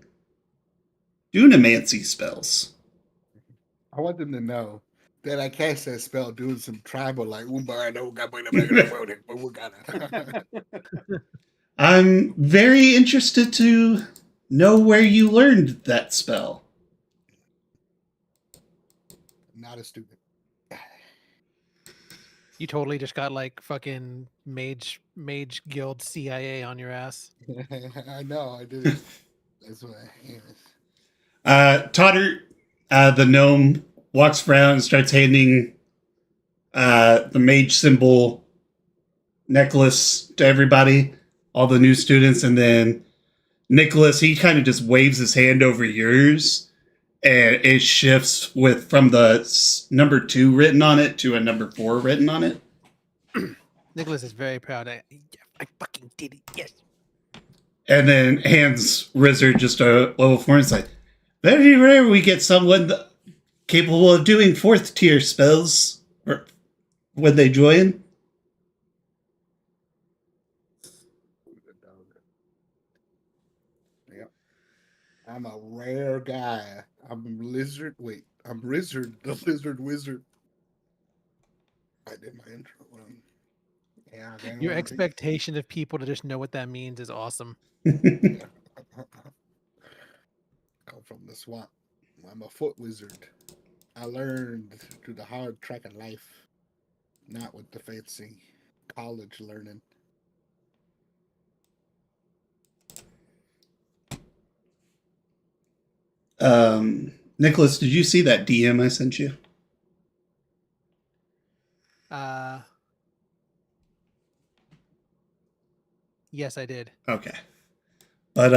Dunamancy spells. I want them to know that I cast that spell doing some tribal like I'm very interested to know where you learned that spell. Not a student. You totally just got like fucking mage guild CIA on your ass. I know, I did. That's what I Totter, the gnome, walks around and starts handing the mage symbol necklace to everybody, all the new students, and then Nicholas, he kind of just waves his hand over yours, and it shifts from the number 2 written on it to a number 4 written on it. Nicholas is very proud. I fucking did it. Yes. And then hands Rizzard just a level 4 and it's like, very rare we get someone capable of doing 4th tier spells when they join. Yep. I'm a rare guy. I'm Lizard. Wait, I'm Rizzard, the Lizard Wizard. I did my intro. Yeah, Your expectation of people to just know what that means is awesome. Come from the swamp. I'm a foot wizard. I learned through the hard track of life, not with the fancy college learning. Nicholas, did you see that DM I sent you? Yes, I did. Okay. But,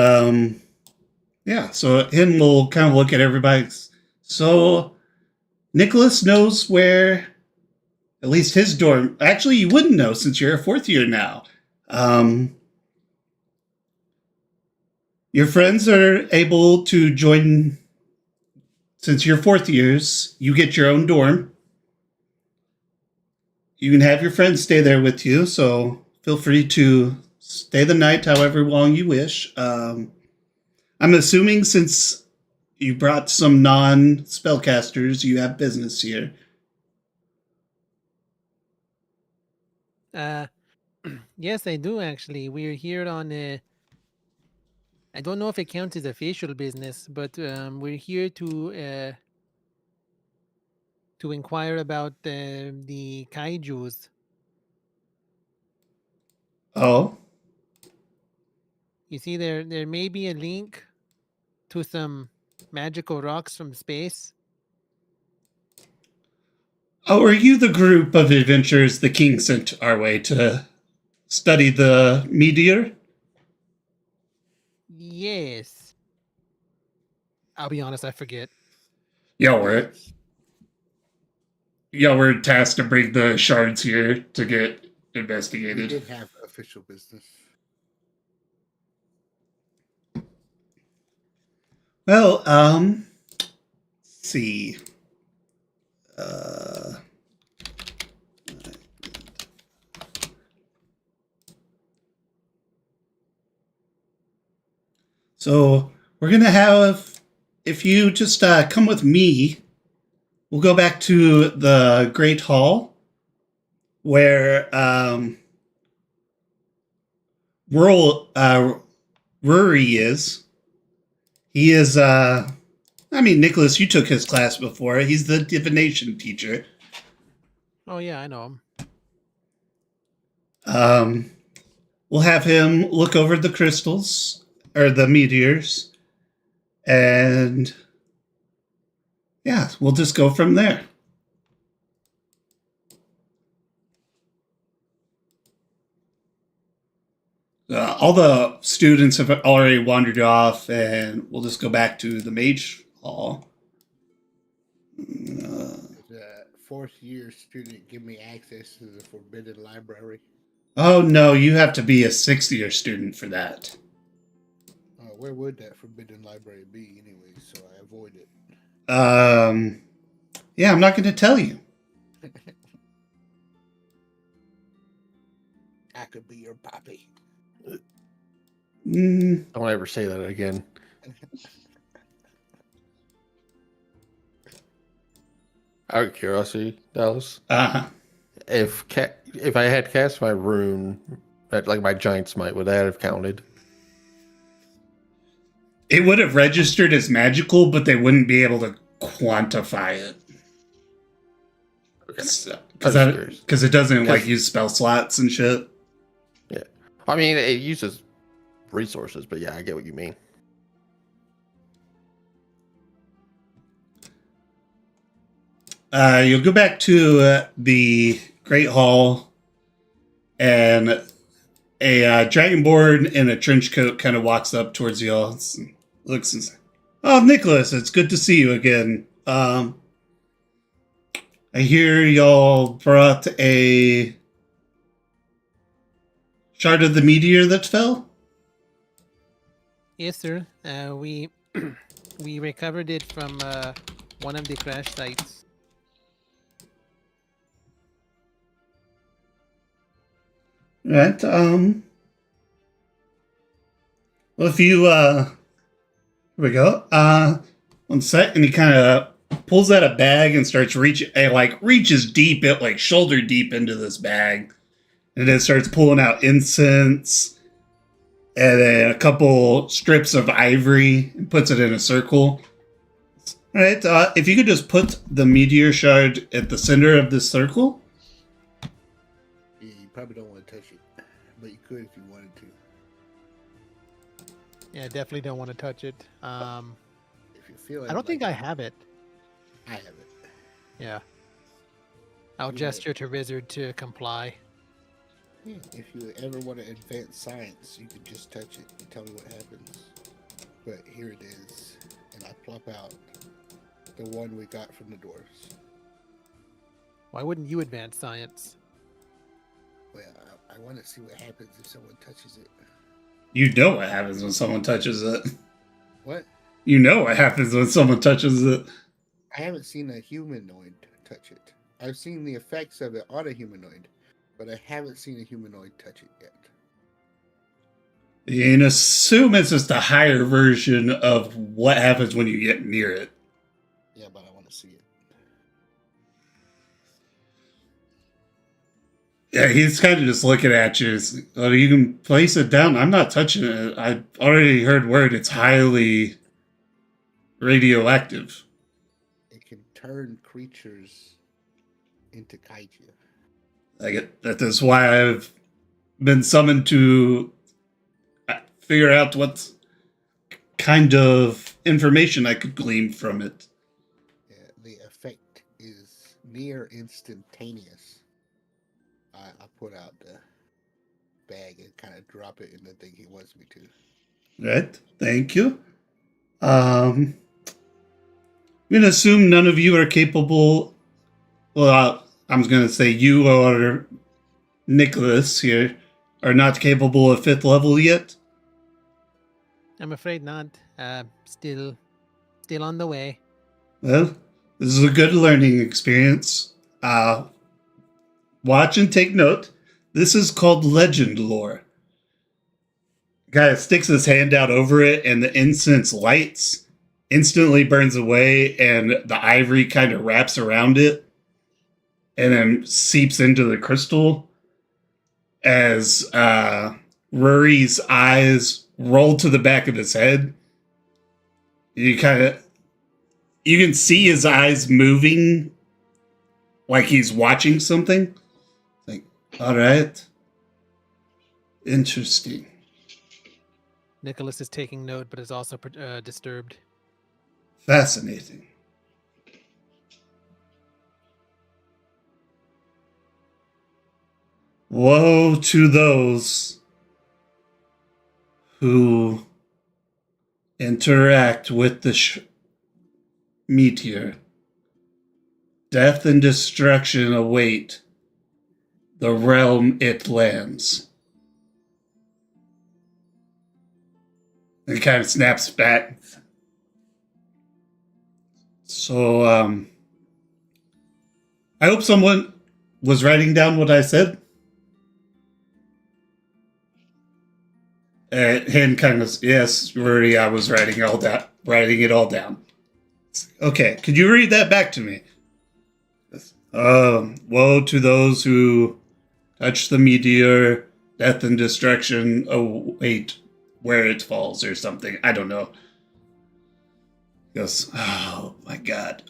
yeah, so him will kind of look at everybody. So, Nicholas knows where, at least his dorm, actually you wouldn't know since you're a 4th year now. Your friends are able to join, since you're 4th years, you get your own dorm. You can have your friends stay there with you, so feel free to stay the night however long you wish. I'm assuming since you brought some non-spellcasters, you have business here. Yes, I do actually. We're here on I don't know if it counts as official business, but we're here to inquire about the kaijus. Oh, You see, there may be a link to some magical rocks from space. are you the group of adventurers the king sent our way to study the meteor? Yes. I'll be honest, I forget. Y'all were tasked to bring the shards here to get We investigated. did have official business. Well, let's see. So we're gonna have, if you just come with me, we'll go back to the Great Hall where Rory is. He is. Nicholas, you took his class before. He's the divination teacher. Oh yeah, I know him. We'll have him look over the crystals or the meteors, and yeah, we'll just go from there. All the students have already wandered off, and we'll just go back to the mage hall. The fourth year student give me access to the forbidden library. Oh no, you have to be a 6th-year student for that. Where would that forbidden library be anyway? So I avoid it. Yeah, I'm not going to tell you. I could be your poppy. Mm, Don't ever say that again. Out of curiosity, Dallas, if I had cast my rune at like my giant smite, would that have counted? it would have registered as magical, but they wouldn't be able to quantify it. Because it doesn't like use spell slots and shit. Yeah, I mean it uses resources, but yeah, I get what you mean. You'll go back to the Great Hall, and a dragonborn in a trench coat kind of walks up towards y'all, and looks and says, "Oh, Nicholas, it's good to see you again. I hear y'all brought a shard of the meteor that fell?" Yes, sir. We we recovered it from one of the crash sites. Right. Well, if you here we go. One sec, and he kind of pulls out a bag and starts reaching. It like reaches deep, it like shoulder deep into this bag, and then starts pulling out incense, and then a couple strips of ivory, and puts it in a circle. All right. If you could just put the meteor shard at the center of this circle. Yeah, you probably don't want to touch it, but you could if you wanted to. Yeah, definitely don't want to touch it. If you feel like I don't think I have it. I have it. Yeah. I'll You gesture to Wizard to comply. Yeah, if you ever want to advance science, you can just touch it and tell me what happens. But here it is, and I plop out the one we got from the dwarves. Why wouldn't you advance science? Well, I want to see what happens if someone touches it. You know what happens when someone touches it. What? You know what happens when someone touches it. I haven't seen a humanoid touch it. I've seen the effects of it on a humanoid, but I haven't seen a humanoid touch it yet. You can assume it's just a higher version of what happens when you get near it. Yeah, but I want to see it. Yeah, he's kind of just looking at you. Oh, you can place it down. I'm not touching it. I already heard word it's highly radioactive. It can turn creatures into kaiju. That is why I've been summoned to figure out what kind of information I could glean from it. Yeah, the effect is near instantaneous. I put out the bag and kind of drop it in the thing he wants me to. Right, thank you. I'm going to assume none of you are capable. Well, I'm going to say you or Nicholas here are not capable of 5th level yet. I'm afraid not. Still on the way. Well, this is a good learning experience. Watch and take note. This is called legend lore. Guy sticks his hand out over it, and the incense lights, instantly burns away, and the ivory kind of wraps around it, and then seeps into the crystal as Rory's eyes roll to the back of his head. You can see his eyes moving like he's watching something. Like, all right. Interesting. Nicholas is taking note, but is also disturbed. Fascinating. Woe to those who interact with the meteor. Death and destruction await the realm it lands. It kind of snaps back. So, I hope someone was writing down what I said. Hand kind of, yes, Rory, I was writing it all down. Okay, could you read that back to me? Woe to those who touch the meteor, death and destruction await where it falls or something. I don't know. He goes, oh my god.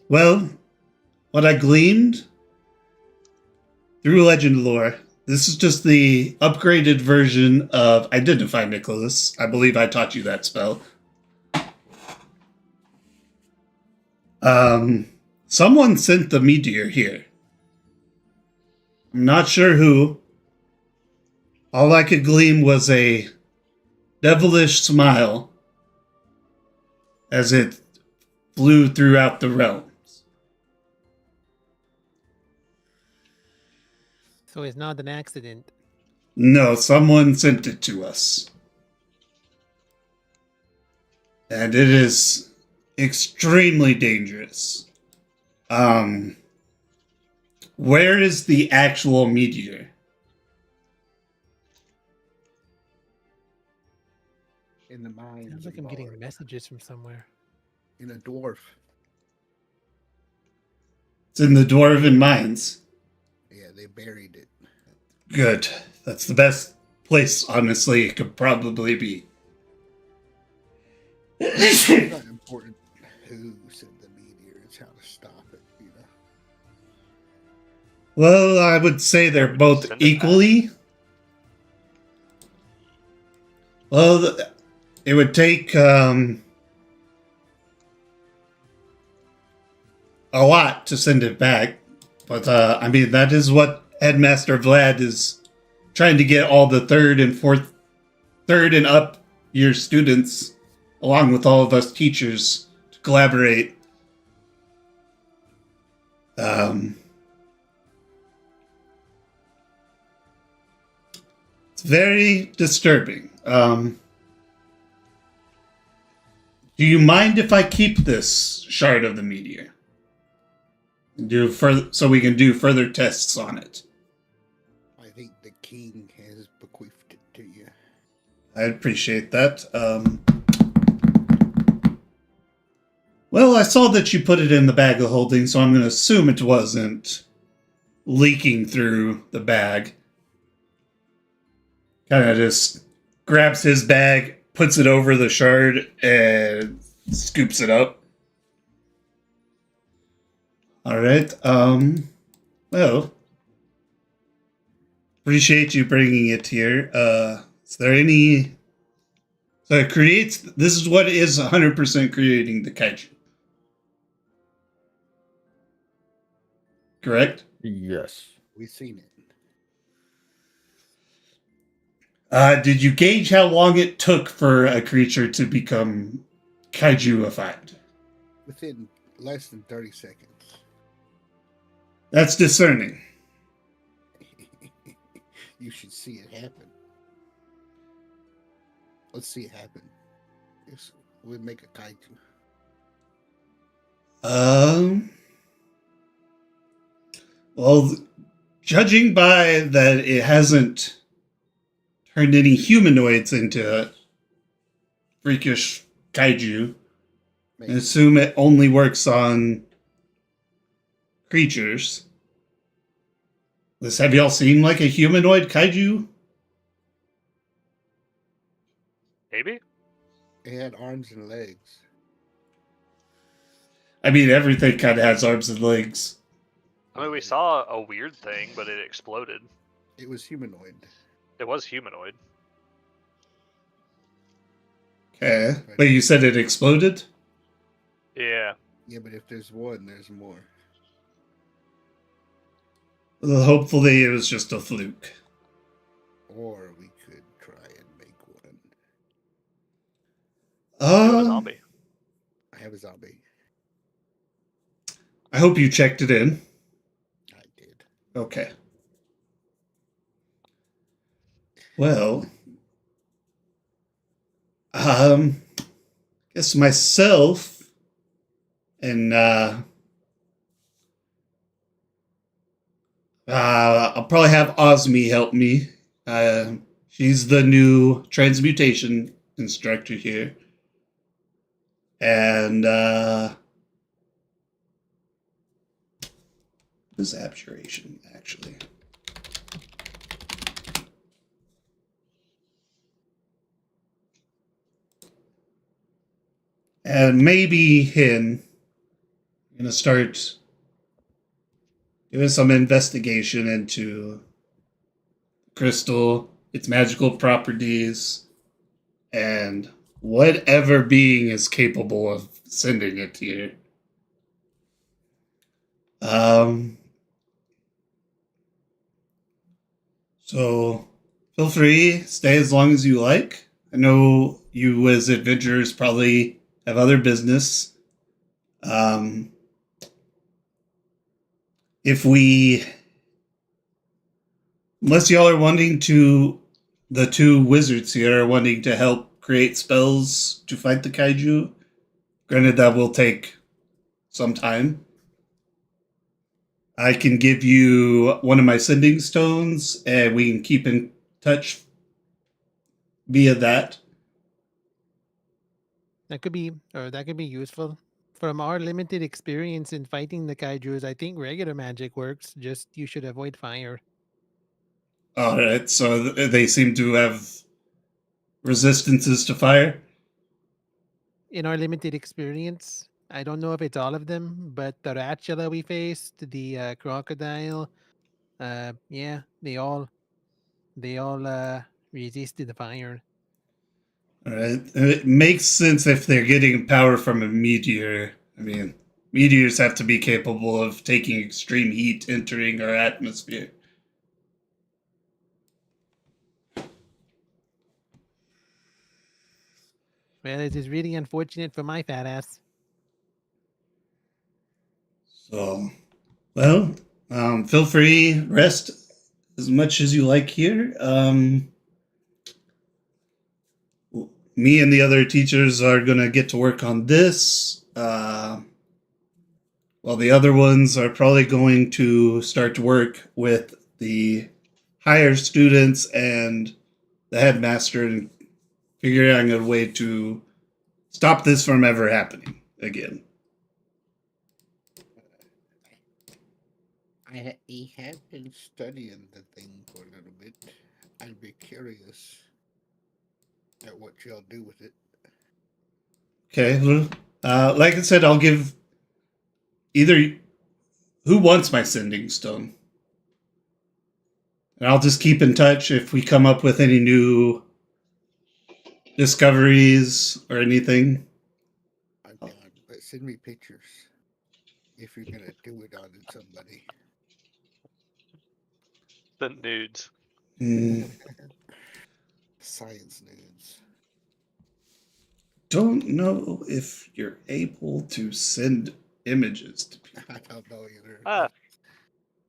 Well, what I gleaned through legend lore, this is just the upgraded version of Identify Nicholas. I believe I taught you that spell. Someone sent the meteor here. I'm not sure who. All I could glean was a devilish smile as it flew throughout the realms. So it's not an accident. No, someone sent it to us. And it is extremely dangerous. Where is the actual meteor? In the mines. Sounds like I'm getting messages from somewhere. In a dwarf. It's in the Dwarven Mines. Yeah, they buried it. Good. That's the best place, honestly, it could probably be. It's not important who sent the meteor, it's how to stop it, you know. Well, I would say they're both equally. Well, it would take a lot to send it back. But, I mean, that is what Headmaster Vlad is trying to get all the third and up year students, along with all of us teachers, to collaborate. It's very disturbing. Do you mind if I keep this shard of the meteor? So we can do further tests on it. I think the king has bequeathed it to you. I appreciate that. Well, I saw that you put it in the bag of holding, so I'm going to assume it wasn't leaking through the bag. Kind of just grabs his bag, puts it over the shard, and scoops it up. All right. Well, appreciate you bringing it here. Is there any? So it creates. This is what is 100% creating the kaiju. Correct? Yes. We've seen it. Did you gauge how long it took for a creature to become kaijuified? Within less than 30 seconds. That's discerning. You should see it happen. Let's see it happen. We'll make a kaiju. Well, judging by that it hasn't turned any humanoids into freakish kaiju. I Maybe. assume it only works on creatures. Have y'all seen like a humanoid kaiju? Maybe? It had arms and legs. I mean, everything kind of has arms and legs. I mean, we saw a weird thing, but it exploded. It was humanoid. It was humanoid. Okay. But you said it exploded? Yeah. Yeah, but if there's one, there's more. Well, hopefully it was just a fluke. Or we could try and make one. Do a zombie. I have a zombie. I hope you checked it in. I did. Okay. Well, guess myself and I'll probably have Osmi help me. She's the new transmutation instructor here. And what is abjuration, actually? And maybe Hin. I'm going to start doing some investigation into crystal, its magical properties, and whatever being is capable of sending it here. So feel free, stay as long as you like. I know you as adventurers probably have other business. Unless y'all are wanting to, the two wizards here are wanting to help create spells to fight the kaiju. Granted, that will take some time. I can give you one of my sending stones, and we can keep in touch via that. That could be useful. From our limited experience in fighting the kaijus, I think regular magic works. Just you should avoid fire. All right, so they seem to have resistances to fire. In our limited experience, I don't know if it's all of them, but the ratula we faced, the crocodile, yeah, they all resisted the fire. All right, it makes sense if they're getting power from a meteor. I mean, meteors have to be capable of taking extreme heat entering our atmosphere. Well, it is really unfortunate for my fat ass. So, well, feel free, rest as much as you like here. Me and the other teachers are going to get to work on this. While the other ones are probably going to start to work with the higher students and the headmaster and figuring out a way to stop this from ever happening again. I have been studying the thing for a little bit. I'd be curious at what y'all do with it. Okay, well, like I said, I'll give either. Who wants my sending stone? And I'll just keep in touch if we come up with any new discoveries or anything. I'm down, but send me pictures if you're gonna do it on somebody. The nudes. Science nudes. Don't know if you're able to send images to people. I don't know either.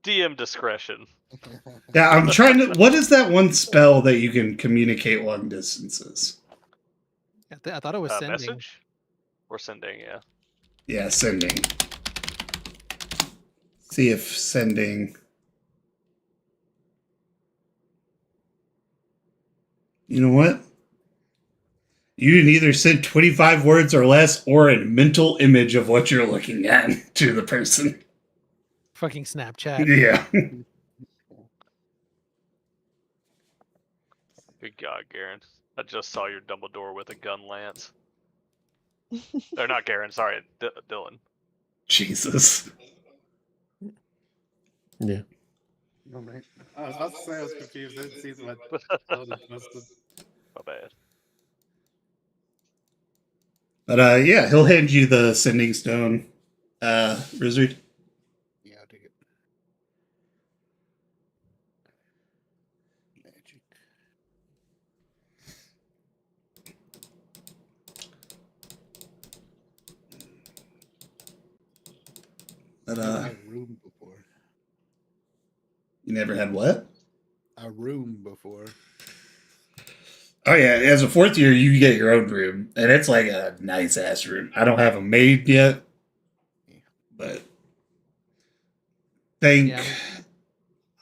DM discretion. Yeah, I'm trying to. What is that one spell that you can communicate long distances? I thought it was sending. Message? Or sending, yeah. Yeah, sending. See if sending. You know what? You can either send 25 words or less or a mental image of what you're looking at to the person. Fucking Snapchat. Yeah. Good God, Garen. I just saw your Dumbledore with a gun lance. Or not Garen, sorry, Dylan. Jesus. Yeah. All right. I was about to say I was confused. I didn't see what Dylan posted. My bad. But yeah, he'll hand you the sending stone, Wizard. Yeah, I'll take it. Magic. But Never had a room before. you never had what? A room before. Oh yeah, as a fourth year, you get your own room, and it's like a nice ass room. I don't have a maid yet, but think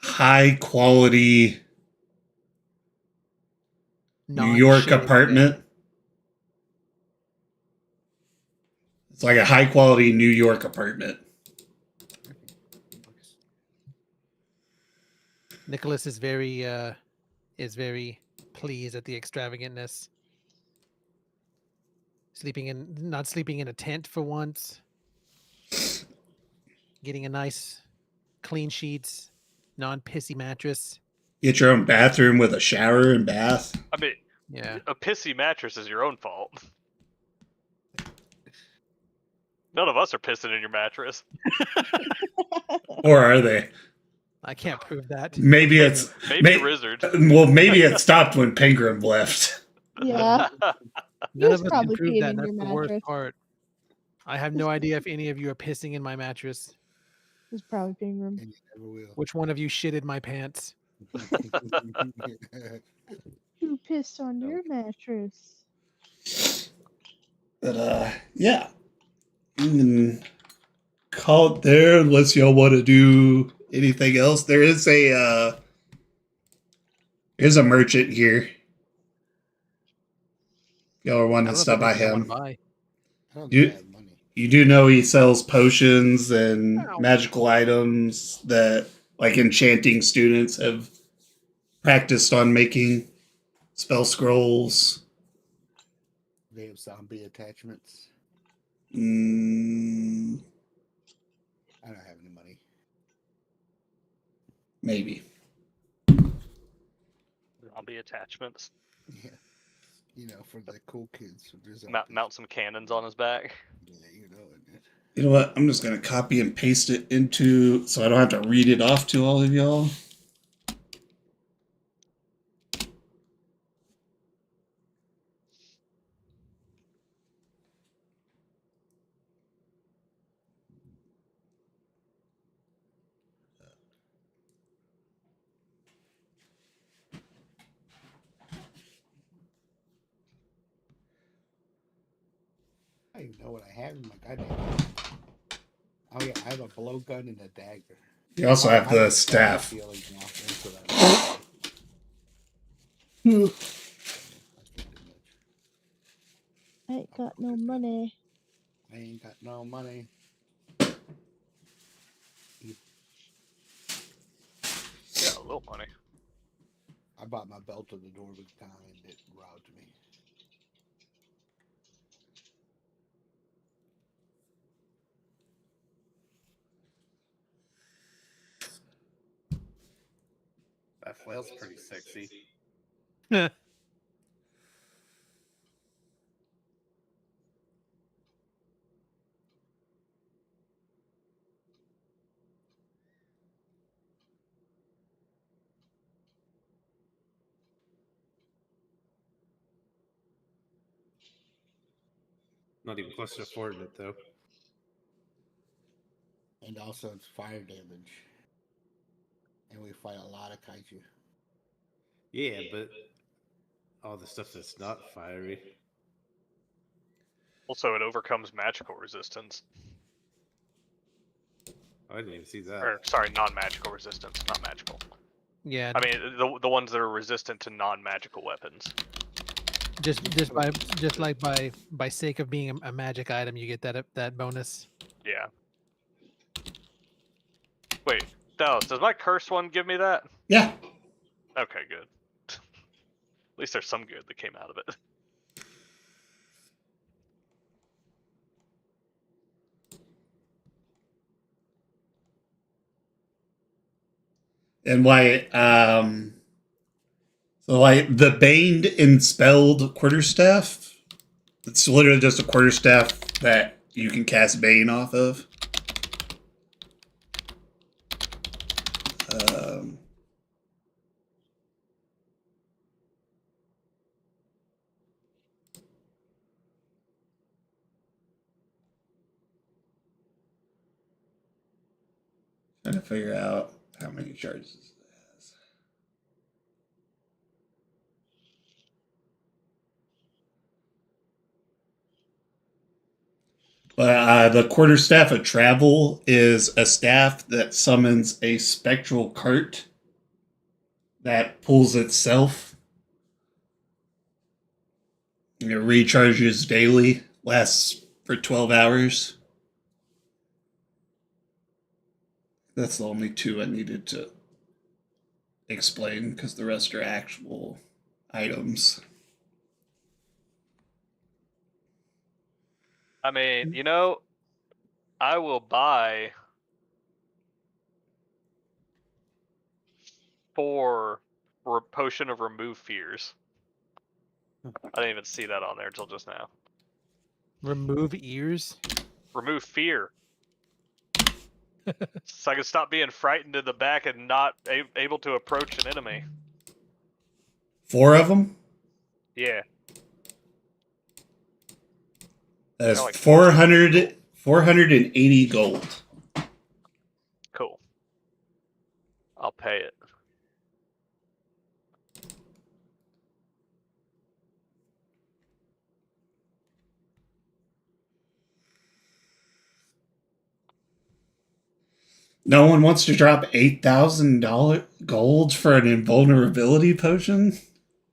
high quality New York apartment. It's like a high quality New York apartment. Nicholas is very pleased at the extravagantness. Not sleeping in a tent for once. Getting a nice clean sheets, non-pissy mattress. Get your own bathroom with a shower and bath. I mean, yeah, a pissy mattress is your own fault. None of us are pissing in your mattress. Or are they? I can't prove that. Maybe it's maybe Wizard. Well, maybe it stopped when Penguin left. Yeah. None of us can probably prove peeing that. in That's your the worst mattress. part. I have no idea if any of you are pissing in my mattress. It's probably being room. And you never will. Which one of you shitted my pants? Who pissed on your mattress? But yeah. You can call it there unless y'all want to do anything else. There's a merchant here. Y'all are wanting to stop by him. I don't You- have money. You do know he sells potions and magical items that, like, enchanting students have practiced on making spell scrolls. They have zombie attachments. Mm, I don't have any money. maybe. Zombie attachments. Yeah. You know, for the cool kids. Mount some cannons on his back. Yeah, you know it. You know what? I'm just going to copy and paste it into, so I don't have to read it off to all of y'all. I don't even know what I have in my goddamn. Oh yeah, I have a blowgun and a dagger. You also have the staff. I ain't got no money. I ain't got no money. Yeah, a little money. I bought my belt to the door with time and it robbed me. That flail's pretty sexy. Not even close to affording it though. And also it's fire damage. And we fight a lot of kaiju. Yeah, but all the stuff that's not fiery. Also, it overcomes magical resistance. Oh, I didn't even see that. Or, sorry, non-magical resistance, not magical. Yeah. I mean, the ones that are resistant to non-magical weapons. Just like by sake of being a magic item, you get that bonus. Yeah. Wait, Dallas, does my curse one give me that? Yeah. Okay, good. At least there's some good that came out of it. And why, so like the baned and spelled quarterstaff, it's literally just a quarterstaff that you can cast Bane off of. Trying to figure out how many charges it has. But the quarterstaff of travel is a staff that summons a spectral cart that pulls itself. It recharges daily, lasts for 12 hours. That's the only two I needed to explain because the rest are actual items. I mean, I will buy 4 potion of remove fears. I didn't even see that on there until just now. Remove ears. Remove fear. So I can stop being frightened in the back and not able to approach an enemy. 4 of them? Yeah. That's like 480 gold. Cool. I'll pay it. No one wants to drop $8,000 gold for an invulnerability potion?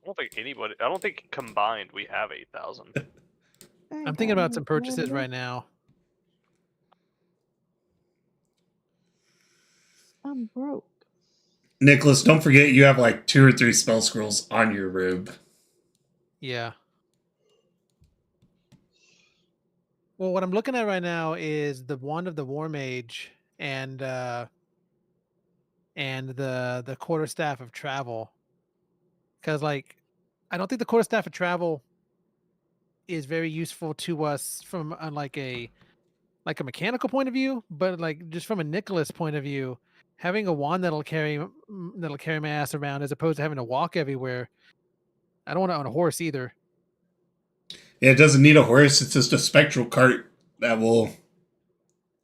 I don't think combined we have 8,000. I'm thinking about some purchases right now. I'm broke. Nicholas, don't forget you have like 2 or 3 spell scrolls on your robe. Yeah. Well, what I'm looking at right now is the wand of the War Mage and the quarterstaff of travel. Because like, I don't think the quarterstaff of travel is very useful to us from like a mechanical point of view, but like just from a Nicholas point of view, having a wand that'll carry my ass around as opposed to having to walk everywhere. I don't want to own a horse either. Yeah, it doesn't need a horse. It's just a spectral cart that will.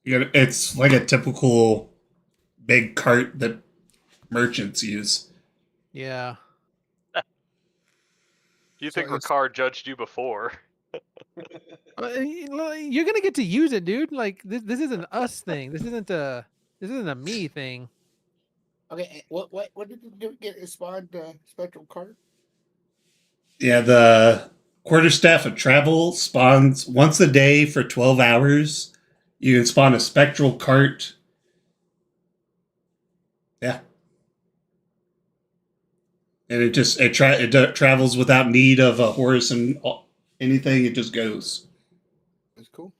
It's like a typical big cart that merchants use. Yeah. You think Ricard judged you before? You're gonna get to use it, dude. Like this is an us thing. This isn't a me thing. Okay, what did you get? It spawned spectral cart. Yeah, the quarterstaff of travel spawns once a day for 12 hours. You can spawn a spectral cart. Yeah. And it travels without need of a horse and anything. It just goes. That's cool.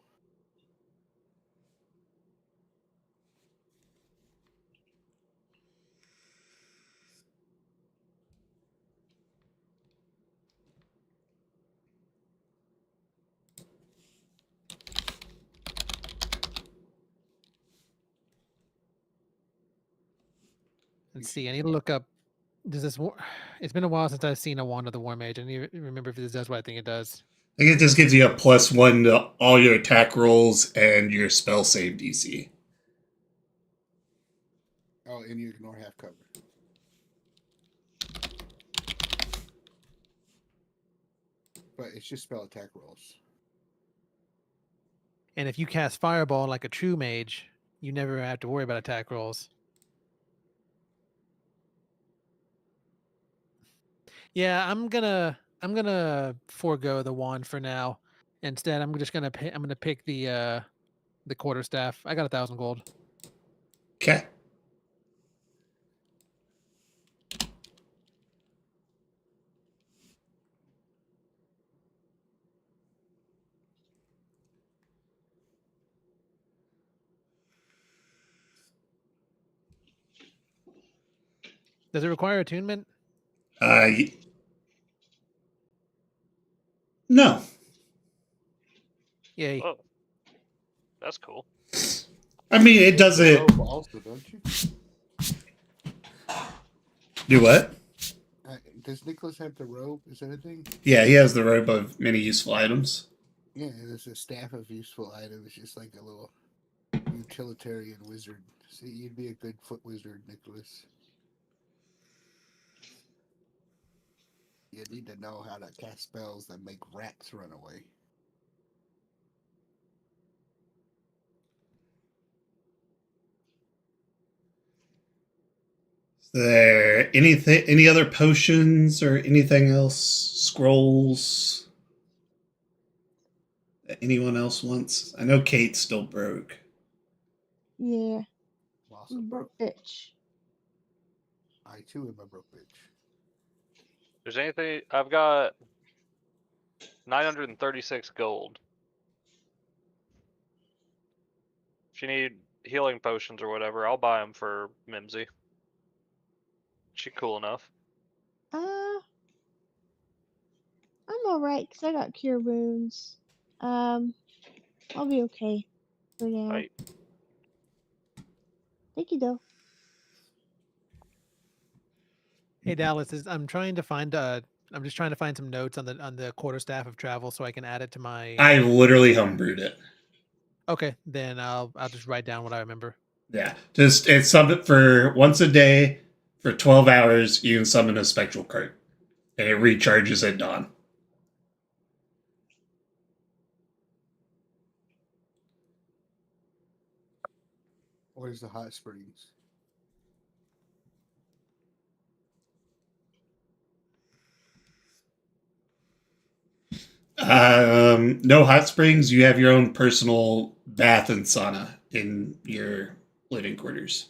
Let's see. I need to look up. Does this? It's been a while since I've seen a wand of the War Mage. I need to remember if this does what I think it does. I think it just gives you a +1 to all your attack rolls and your spell save DC. Oh, and you ignore half cover. But it's just spell attack rolls. And if you cast Fireball like a true mage, you never have to worry about attack rolls. Yeah, I'm gonna forego the wand for now. Instead, I'm gonna pick the quarterstaff. I got 1,000 gold. Okay. Does it require attunement? No. Yay. Oh, that's cool. I mean, it doesn't. Robe also, don't you? Do what? Does Nicholas have the robe? Is that a thing? Yeah, he has the robe of many useful items. Yeah, there's a staff of useful items. It's just like a little utilitarian wizard. See, you'd be a good foot wizard, Nicholas. You need to know how to cast spells that make rats run away. Is there any other potions or anything else? Scrolls that anyone else wants? I know Kate's still broke. Yeah. Awesome. Broke bitch. I too am a broke bitch. There's anything? I've got 936 gold. If you need healing potions or whatever, I'll buy them for Mimsy. She cool enough. I'm alright because I got cure wounds. I'll be okay for now. Right. Thank you, though. Hey Dallas, I'm just trying to find some notes on the quarterstaff of travel so I can add it to my. I literally homebrewed it. Okay, then I'll just write down what I remember. Yeah, just it's summon for once a day for 12 hours. You can summon a spectral cart, and it recharges at dawn. Where's the hot springs? No hot springs. You have your own personal bath and sauna in your living quarters.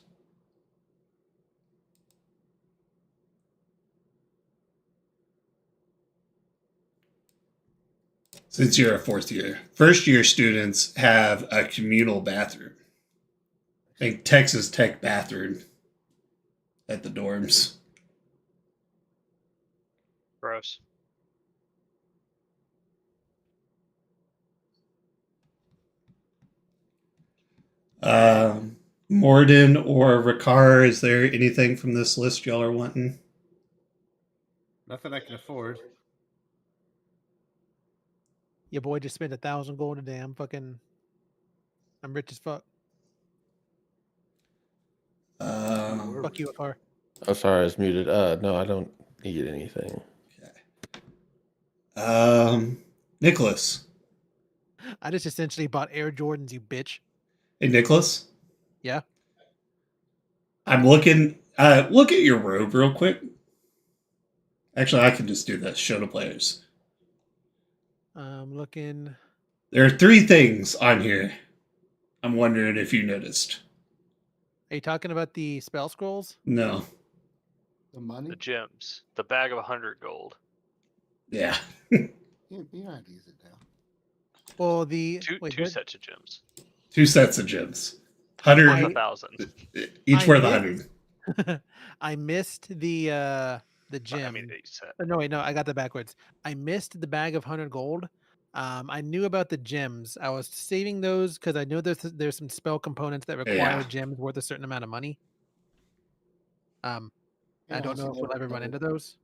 Since you're a fourth year, first year students have a communal bathroom. I think Texas Tech bathroom at the dorms. Gross. Morden or Ricard, is there anything from this list y'all are wanting? Nothing I can afford. Your boy just spent 1,000 gold a day. I'm rich as fuck. Fuck you, FR. Oh, sorry, I was muted. No, I don't need anything. Okay. Nicholas. I just essentially bought Air Jordans, you bitch. Hey, Nicholas. Yeah. I'm looking. Look at your robe real quick. Actually, I can just do this. Show the players. I'm looking. There are 3 things on here. I'm wondering if you noticed. Are you talking about the spell scrolls? No. The money? The gems. The bag of 100 gold. Yeah. You not use it now. Well, two sets of gems. 2 sets of gems. 100. 1,000. Each worth 100. I missed the gem. I mean, each set. No, wait, no, I got that backwards. I missed the bag of 100 gold. I knew about the gems. I was saving those because I know there's some spell components that require gems worth a certain amount of money. I don't know if we'll ever run into those.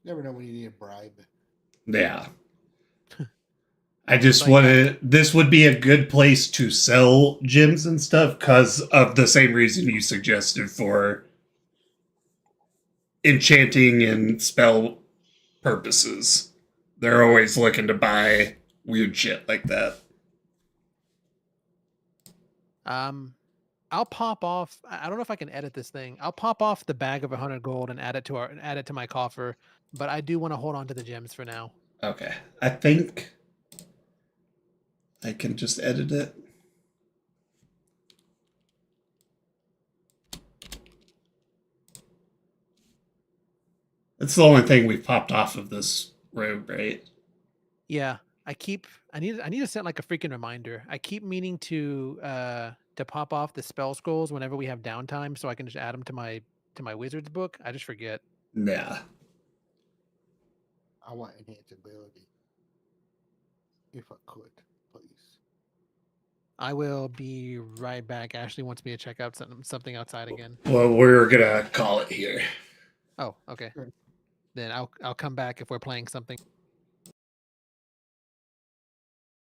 Never know when you need a bribe. Yeah. I just wanted. This would be a good place to sell gems and stuff because of the same reason you suggested for enchanting and spell purposes. They're always looking to buy weird shit like that. I I'll pop off. I don't know if I can edit this thing. I'll pop off the bag of 100 gold and add it to my coffer. But I do want to hold on to the gems for now. Okay. I think I can just edit it. It's the only thing we've popped off of this road, right? Yeah. I need to set like a freaking reminder. I keep meaning to pop off the spell scrolls whenever we have downtime so I can just add them to my wizard's book. I just forget. Yeah. I want enhanced ability. If I could, please. I will be right back. Ashley wants me to check out something outside again. Well, we're gonna call it here. Oh, okay. Sure. Then I'll come back if we're playing something.